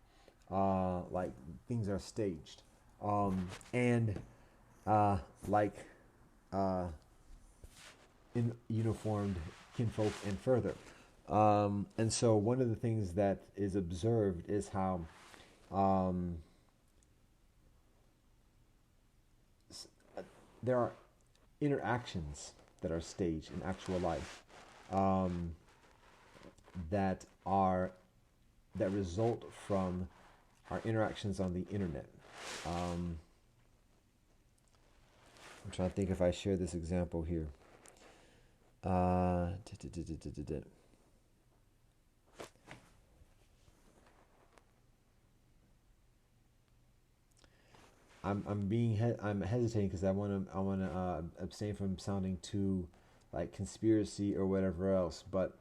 Speaker 1: things are staged, and like in uniformed kinfolk and further. And so one of the things that is observed is how um, there are interactions that are staged in actual life, um, that are that result from our interactions on the internet. Um, I'm trying to think if I share this example here. Uh, I'm hesitating because I want to abstain from sounding too like conspiracy or whatever else. But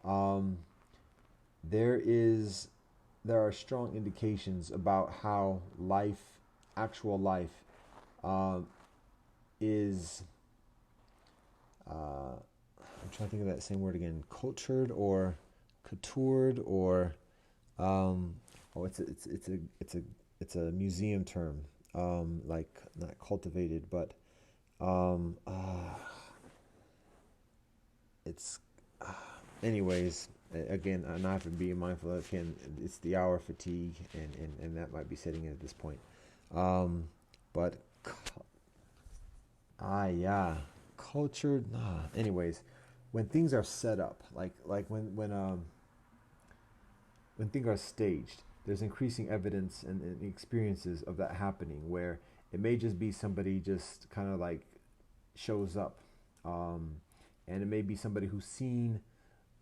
Speaker 1: um, there is there are strong indications about how actual life, um, is. I'm trying to think of that same word again. Cultured or coutoured or um, oh, it's a museum term. Like not cultivated, but um, uh, it's anyways. Again, I have to be mindful of, again, it's the hour fatigue, and that might be setting in at this point. Um, but yeah, cultured. Anyways, when things are set up, like when things are staged, there's increasing evidence and experiences of that happening where it may just be somebody just kind of like shows up, um, and it may be somebody who's seen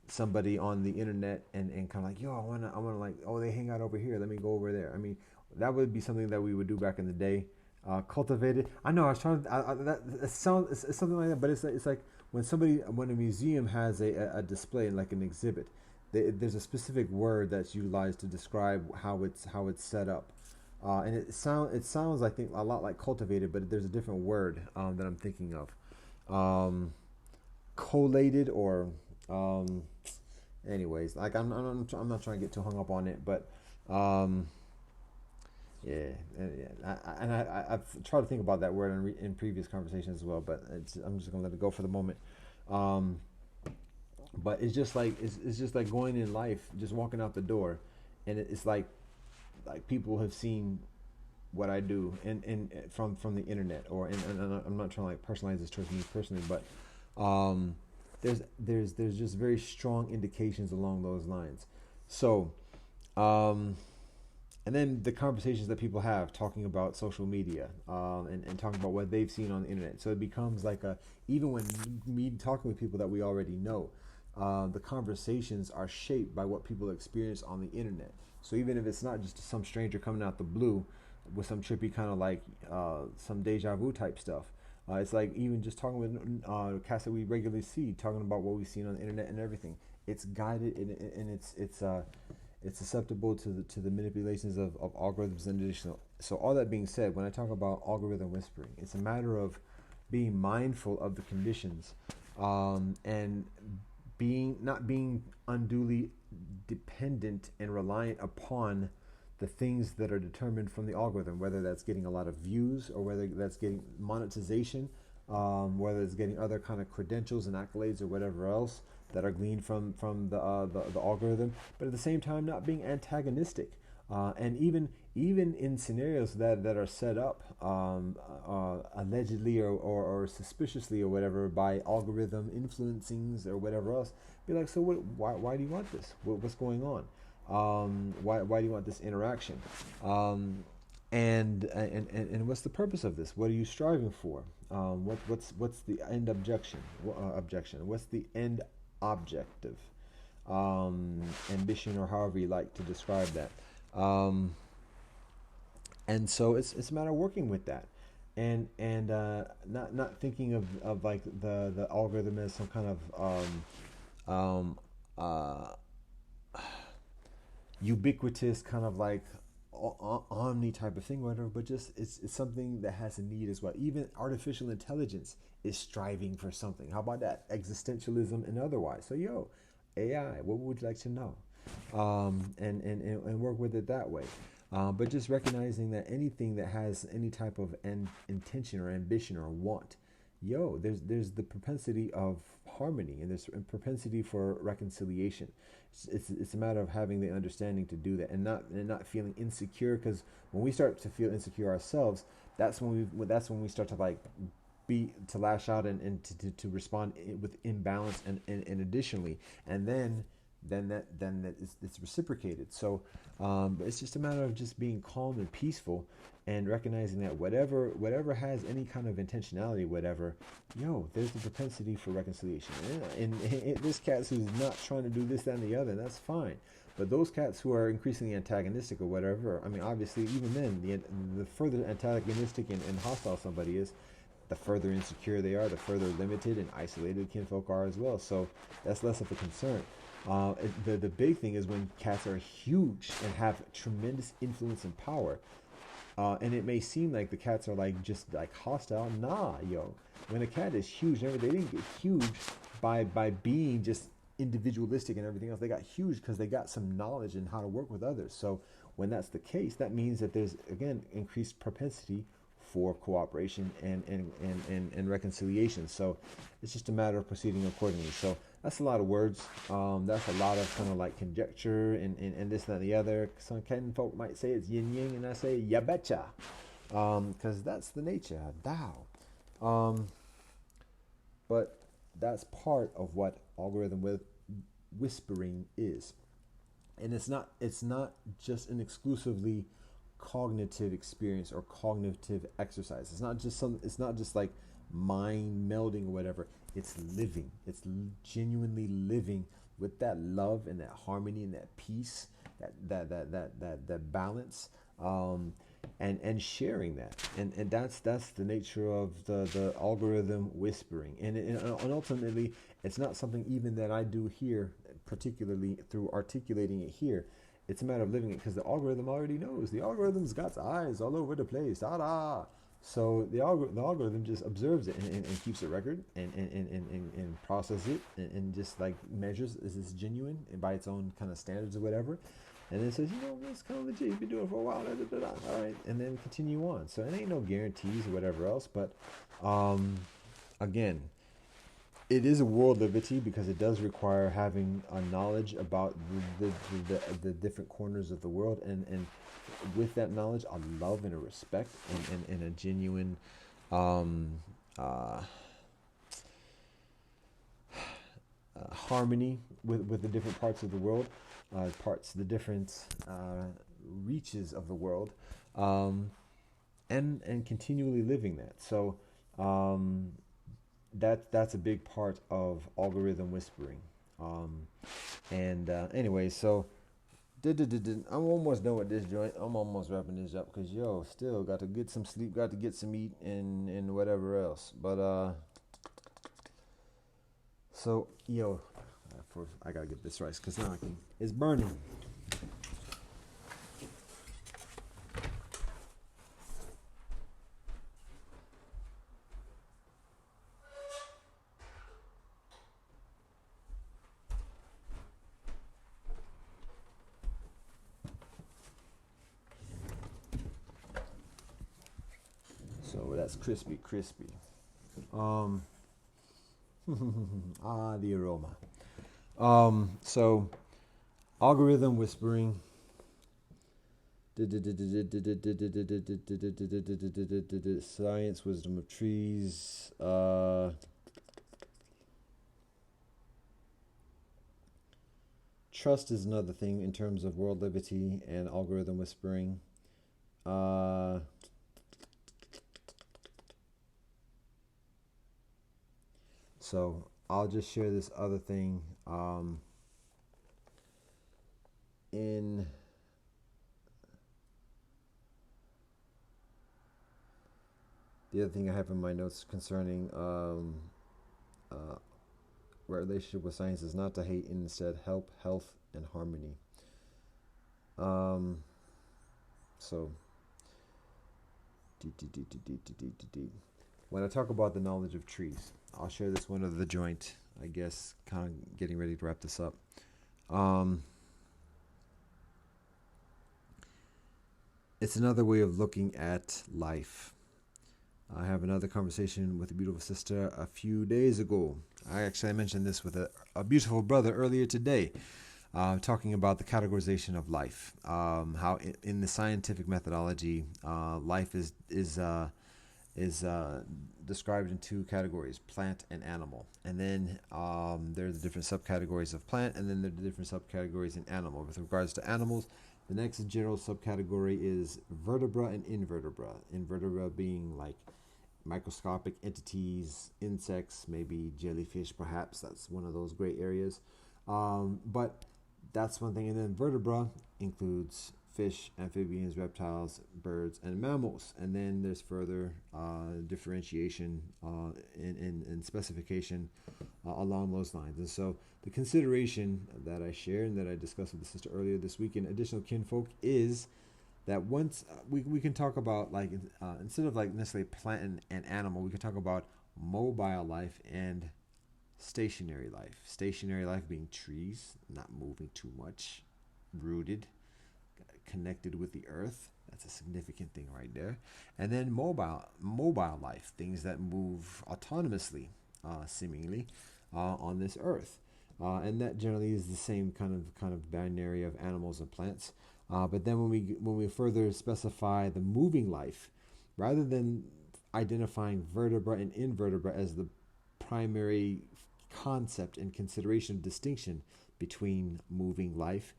Speaker 1: somebody on the internet and kind of like, yo, I wanna like, oh, they hang out over here, let me go over there. I mean, that would be something that we would do back in the day. Cultivated. I know. I was trying. That it sounds it's something like that, but it's like when a museum has a display like an exhibit, there's a specific word that's utilized to describe how it's set up, and it sounds I think a lot like cultivated, but there's a different word that I'm thinking of, collated or um, anyways. Like I'm not trying to get too hung up on it, but um, yeah, yeah. I've tried to think about that word in previous conversations as well, but I'm just gonna let it go for the moment. Um, but it's just like going in life, just walking out the door, and it's like people have seen what I do from the internet, or and I'm not trying to like personalize this towards me personally, but um, there's just very strong indications along those lines. So um, and then the conversations that people have talking about social media, and talking about what they've seen on the internet. So it becomes like even when me talking with people that we already know, the conversations are shaped by what people experience on the internet. So even if it's not just some stranger coming out the blue with some trippy kind of like some deja vu type stuff, it's like even just talking with cats that we regularly see, talking about what we've seen on the internet and everything. It's guided and it's susceptible to the manipulations of algorithms and additional. So all that being said, when I talk about algorithm whispering, it's a matter of being mindful of the conditions, and being not being unduly dependent and reliant upon the things that are determined from the algorithm, whether that's getting a lot of views or whether that's getting monetization, whether it's getting other kind of credentials and accolades or whatever else that are gleaned from the algorithm, but at the same time not being antagonistic. And even in scenarios that are set up allegedly or suspiciously or whatever by algorithm influencings or whatever else, be like, so why do you want this? What's going on? Why do you want this interaction? And what's the purpose of this? What are you striving for? What's the end objection? What's the end objective? Ambition, or however you like to describe that. And so it's a matter of working with that, and not thinking of like the algorithm as some kind of ubiquitous kind of like omni type of thing, whatever. But just it's something that has a need as well. Even artificial intelligence is striving for something. How about that? Existentialism and otherwise. So AI, what would you like to know? And work with it that way. But just recognizing that anything that has any type of intention or ambition or want, there's the propensity of harmony, and there's a propensity for reconciliation. It's a matter of having the understanding to do that, and not feeling insecure, because when we start to feel insecure ourselves, that's when we start to like to lash out and to respond with imbalance and additionally, and then it's reciprocated. So but it's just a matter of just being calm and peaceful, and recognizing that whatever has any kind of intentionality, whatever, there's the propensity for reconciliation. And this cat who's not trying to do this, that, and the other, that's fine. But those cats who are increasingly antagonistic or whatever, I mean, obviously, even then, the further antagonistic and hostile somebody is, the further insecure they are, the further limited and isolated kinfolk are as well. So that's less of a concern. The big thing is when cats are huge and have tremendous influence and power. And it may seem like the cats are like just like hostile. Nah, when a cat is huge, they didn't get huge by being just individualistic and everything else. They got huge because they got some knowledge in how to work with others. So when that's the case, that means that there's, again, increased propensity for cooperation and reconciliation. So it's just a matter of proceeding accordingly. So that's a lot of words. That's a lot of kind of like conjecture and this and the other. Some Ken folk might say it's yin yang, and I say ya betcha, because that's the nature, Tao. But that's part of what algorithm with whispering is, and it's not just an exclusively cognitive experience or cognitive exercise. It's not just like mind melding or whatever. It's living. It's genuinely living with that love and that harmony and that peace, that balance, and sharing that. And that's the nature of the algorithm whispering. And ultimately, it's not something even that I do here, particularly through articulating it here. It's a matter of living it, because the algorithm already knows. The algorithm's got eyes all over the place. Ta-da! So the algorithm just observes it and keeps a record and processes it and just like measures, is this genuine, and by its own kind of standards or whatever. And then says, it's kind of legit. You've been doing it for a while. All right. And then continue on. So it ain't no guarantees or whatever else. But again, it is a world liberty, because it does require having a knowledge about the different corners of the world, and with that knowledge, a love and a respect and a genuine harmony with the different parts of the world, the different reaches of the world, and continually living that. So that's a big part of algorithm whispering. Anyway, so I'm almost done with this joint. I'm almost wrapping this up, because still got to get some sleep, got to get some eat, and whatever else. But so I gotta get this rice, because now it's burning. that's crispy, crispy. The aroma. So algorithm whispering. Science, wisdom of trees. Trust is another thing in terms of world liberty and algorithm whispering. So I'll just share this other thing. In the other thing I have in my notes concerning relationship with science is not to hate, instead help, health, and harmony. So when I talk about the knowledge of trees, I'll share this one of the joint, I guess, kind of getting ready to wrap this up. It's another way of looking at life. I have another conversation with a beautiful sister a few days ago. I mentioned this with a beautiful brother earlier today, talking about the categorization of life. How in the scientific methodology, life is described in two categories: plant and animal. And then there are the different subcategories of plant, and then there are the different subcategories in animal. With regards to animals, the next general subcategory is vertebra and invertebra. Invertebra being like microscopic entities, insects, maybe jellyfish, perhaps. That's one of those gray areas. But that's one thing. And then vertebra includes fish, amphibians, reptiles, birds, and mammals. And then there's further differentiation and specification along those lines. And so the consideration that I share and that I discussed with the sister earlier this week in additional kinfolk is that once we can talk about, like, instead of like necessarily plant and animal, we can talk about mobile life and stationary life. Stationary life being trees, not moving too much, rooted, connected with the earth. That's a significant thing right there. And then mobile life, things that move autonomously, seemingly, on this earth. And that generally is the same kind of binary of animals and plants. But then when we further specify the moving life, rather than identifying vertebra and invertebra as the primary concept and consideration of distinction between moving life,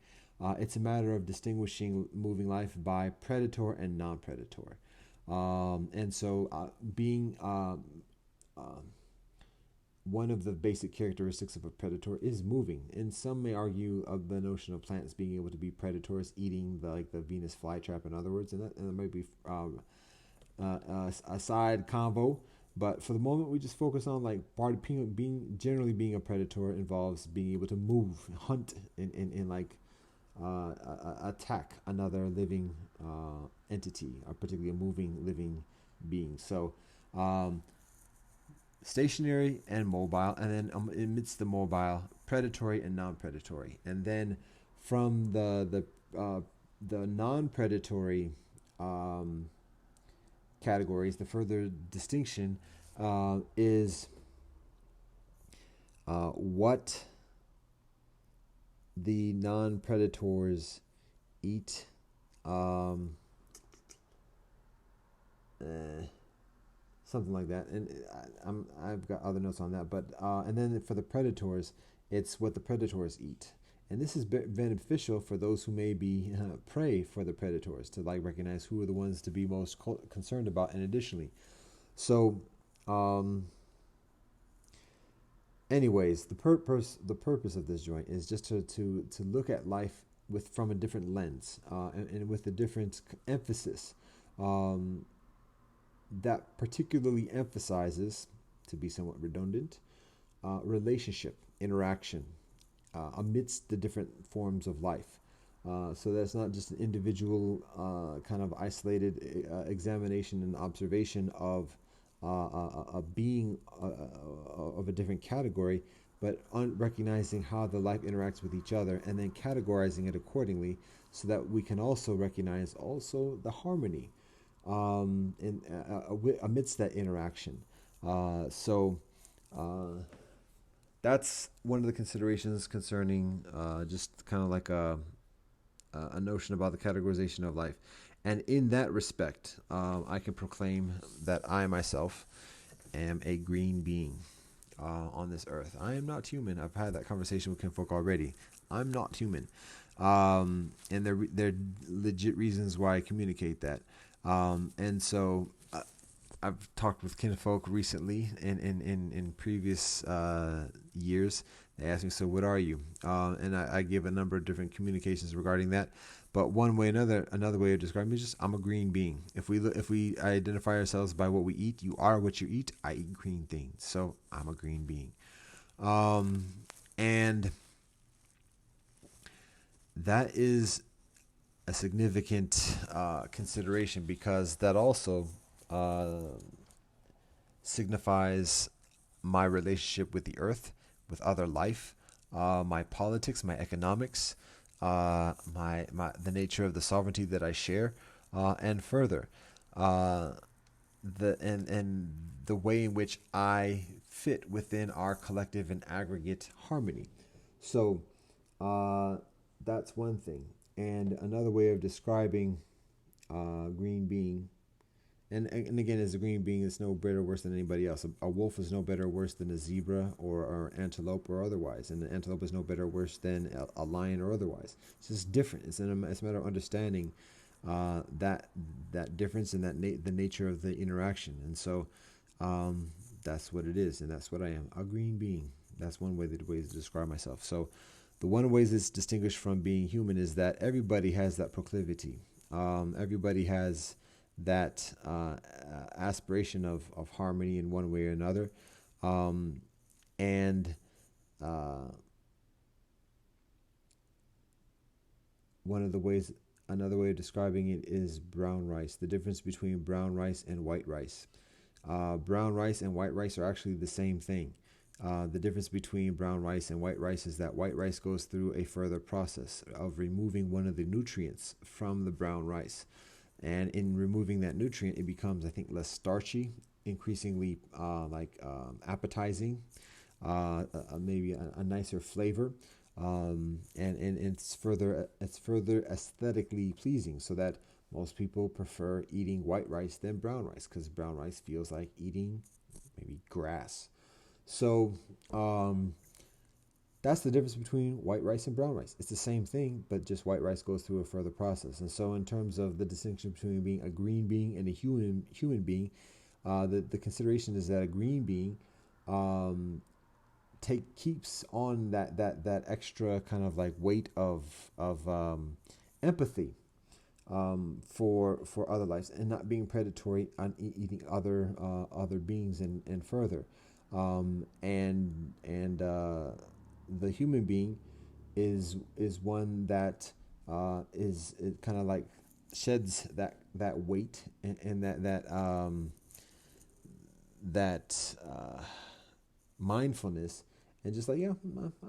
Speaker 1: it's a matter of distinguishing moving life by predator and non-predator. And so being one of the basic characteristics of a predator is moving. And some may argue of the notion of plants being able to be predators, eating the Venus flytrap, in other words, and that might be a side convo. But for the moment, we just focus on like part of being a predator involves being able to move, hunt, and like attack another living entity, or particularly a moving living being. So stationary and mobile, and then amidst the mobile, predatory and non-predatory. And then from the non-predatory categories, the further distinction is what the non-predators eat. Something like that, and I've got other notes on that. But and then for the predators, it's what the predators eat, and this is beneficial for those who may be prey for the predators, to like recognize who are the ones to be most concerned about. And additionally, so anyways, the purpose of this joint is just to look at life from a different lens, and with a different emphasis. That particularly emphasizes, to be somewhat redundant, relationship, interaction amidst the different forms of life. So that's not just an individual kind of isolated examination and observation of a being of a different category, but recognizing how the life interacts with each other and then categorizing it accordingly, so that we can also recognize also the harmony. amidst that interaction. So uh, that's one of the considerations concerning just kind of like a notion about the categorization of life. And in that respect, I can proclaim that I myself am a green being on this earth. I am not human. I've had that conversation with Kinfolk already. I'm not human. And there are legit reasons why I communicate that. And so I've talked with Kinfolk recently in previous years. They asked me, "So what are you?" And I give a number of different communications regarding that. But one way, another way of describing me is just I'm a green being. If we identify ourselves by what we eat, you are what you eat. I eat green things, so I'm a green being. Um, and that is a significant consideration because that also uh, signifies my relationship with the earth, with other life, my politics, my economics, my the nature of the sovereignty that I share, and further, uh, and the way in which I fit within our collective and aggregate harmony. So uh, that's one thing. And another way of describing green being, and again, as a green being, it's no better or worse than anybody else. A wolf is no better or worse than a zebra or antelope or otherwise. And an antelope is no better or worse than a lion or otherwise. It's just different. It's a matter of understanding that difference and the nature of the interaction. And so that's what it is, and that's what I am, a green being. That's one way to describe myself. So the one ways it's distinguished from being human is that everybody has that proclivity. Everybody has that aspiration of harmony in one way or another. Um, and uh, one of the ways, another way of describing it is brown rice. The difference between brown rice and white rice. Brown rice and white rice are actually the same thing. The difference between brown rice and white rice is that white rice goes through a further process of removing one of the nutrients from the brown rice. And in removing that nutrient, it becomes, I think, less starchy, increasingly appetizing, maybe a nicer flavor, and it's further aesthetically pleasing, so that most people prefer eating white rice than brown rice because brown rice feels like eating maybe grass. So that's the difference between white rice and brown rice. It's the same thing, but just white rice goes through a further process. And so, in terms of the distinction between being a green being and a human being, the consideration is that a green being um, keeps on that extra kind of like weight of empathy for other lives and not being predatory on eating other beings and further and the human being is one that is it kind of like sheds that weight and that mindfulness and just like yeah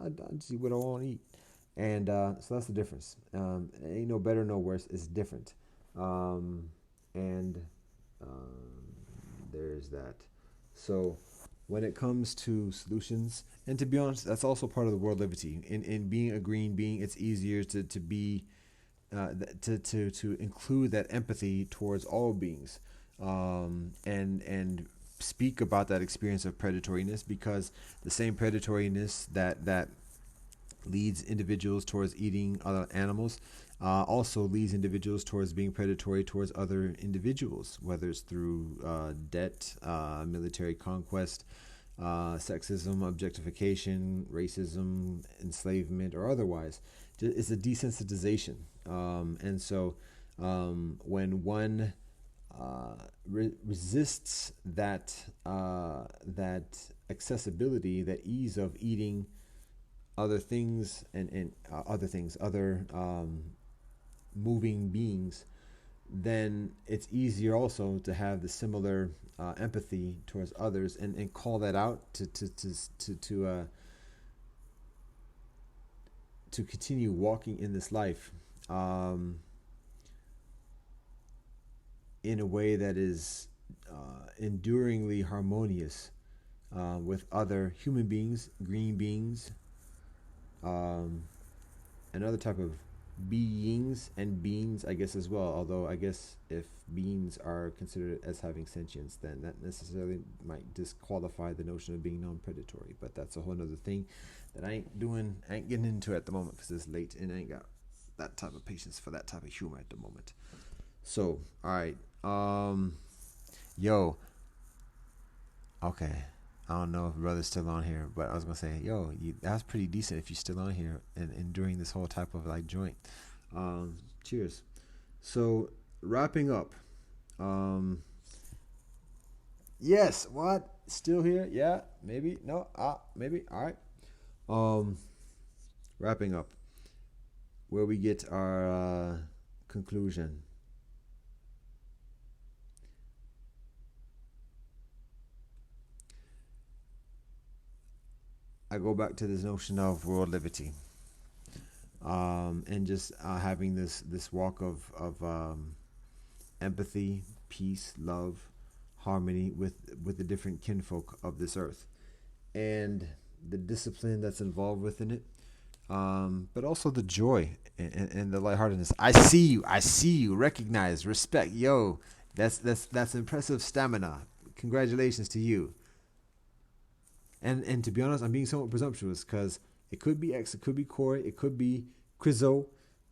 Speaker 1: I just eat what I want to eat and so that's the difference. It ain't no better no worse, it's different. Um, and um, there's that. So when it comes to solutions, and to be honest, that's also part of the world liberty. In being a green being, it's easier to be to include that empathy towards all beings, and speak about that experience of predatoriness, because the same predatoriness that leads individuals towards eating other animals also leads individuals towards being predatory towards other individuals, whether it's through debt, military conquest, sexism, objectification, racism, enslavement, or otherwise. It's a desensitization. And so when one resists that accessibility, that ease of eating other things and other moving beings, then it's easier also to have the similar empathy towards others and call that out to continue walking in this life. Um, in a way that is enduringly harmonious with other human beings, green beings, um, and other type of beings and beings, I guess, as well. Although I guess if beings are considered as having sentience, then that necessarily might disqualify the notion of being non-predatory. But that's a whole other thing that I ain't getting into at the moment because it's late and I ain't got that type of patience for that type of humor at the moment. So, all right, yo, okay. I don't know if brother's still on here, but I was gonna say, yo, that's pretty decent if you're still on here and during this whole type of like joint. Cheers. So wrapping up. Um, yes. What? Still here? Yeah. Maybe. No. Maybe. All right. Um, wrapping up. Where we get our conclusion. I go back to this notion of world liberty, and just having this walk of empathy, peace, love, harmony with the different kinfolk of this earth, and the discipline that's involved within it, but also the joy and the lightheartedness. I see you, recognize, respect. Yo, that's impressive stamina. Congratulations to you. And to be honest, I'm being somewhat presumptuous because it could be X, it could be Corey, it could be Crizo,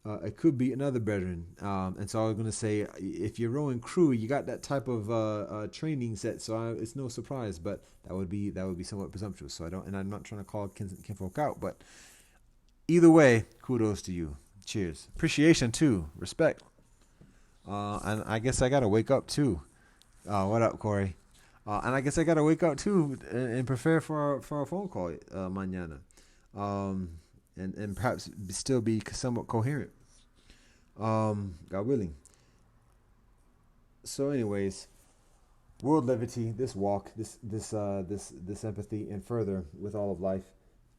Speaker 1: it could be another brethren. And so I was gonna say, if you're rowing crew, you got that type of training set, so it's no surprise. But that would be somewhat presumptuous. So I don't, and I'm not trying to call kinfolk out, but either way, kudos to you. Cheers, appreciation too, respect. And I guess I gotta wake up too. What up, Corey? And I guess I gotta wake up too and prepare for a phone call mañana, um, and perhaps still be somewhat coherent, God willing. So, anyways, world levity, this walk, this empathy, and further with all of life,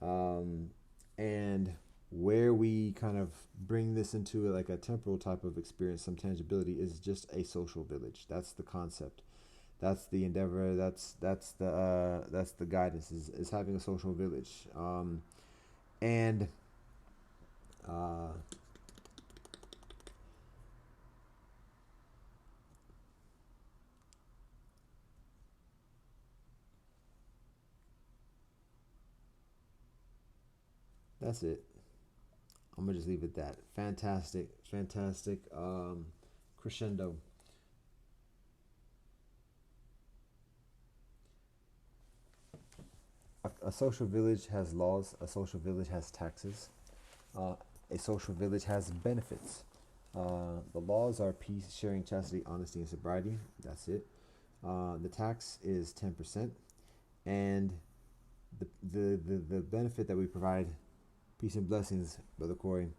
Speaker 1: um, and where we kind of bring this into like a temporal type of experience, some tangibility, is just a social village. That's the concept. That's the endeavor. That's the guidance is having a social village, and uh, that's it. I'm gonna just leave it at that. Fantastic, fantastic crescendo. A social village has laws. A social village has taxes. Uh, a social village has benefits. The laws are peace, sharing, chastity, honesty, and sobriety. That's it. The tax is 10%, and the benefit that we provide, peace and blessings, Brother Corey.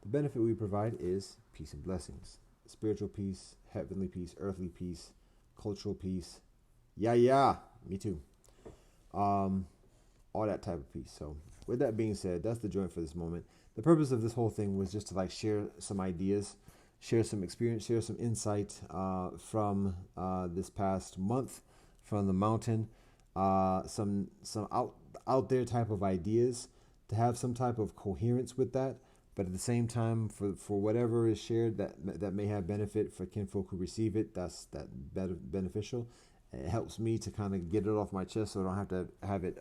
Speaker 1: The benefit we provide is peace and blessings, spiritual peace, heavenly peace, earthly peace, cultural peace. Yeah, yeah, me too. Um, all that type of peace. So, with that being said, that's the joint for this moment. The purpose of this whole thing was just to like share some ideas, share some experience, share some insight from this past month from the mountain, some out there type of ideas to have some type of coherence with that. But at the same time, for whatever is shared that may have benefit for kinfolk who receive it, that's beneficial. It helps me to kind of get it off my chest, so I don't have to have it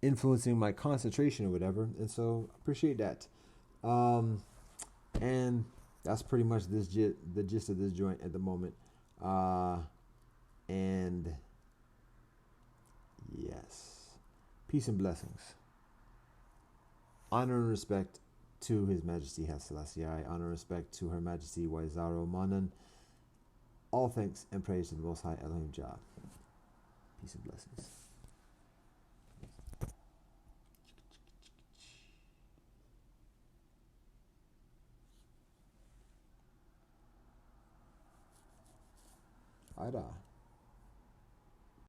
Speaker 1: influencing my concentration or whatever. And so appreciate that. Um, and that's pretty much the gist of this joint at the moment. Uh, and yes, peace and blessings. Honor and respect to His Majesty Selassie I. Honor and respect to Her Majesty Waizaro Manan. All thanks and praise to the Most High Elohim Jah. Peace and blessings. Ada.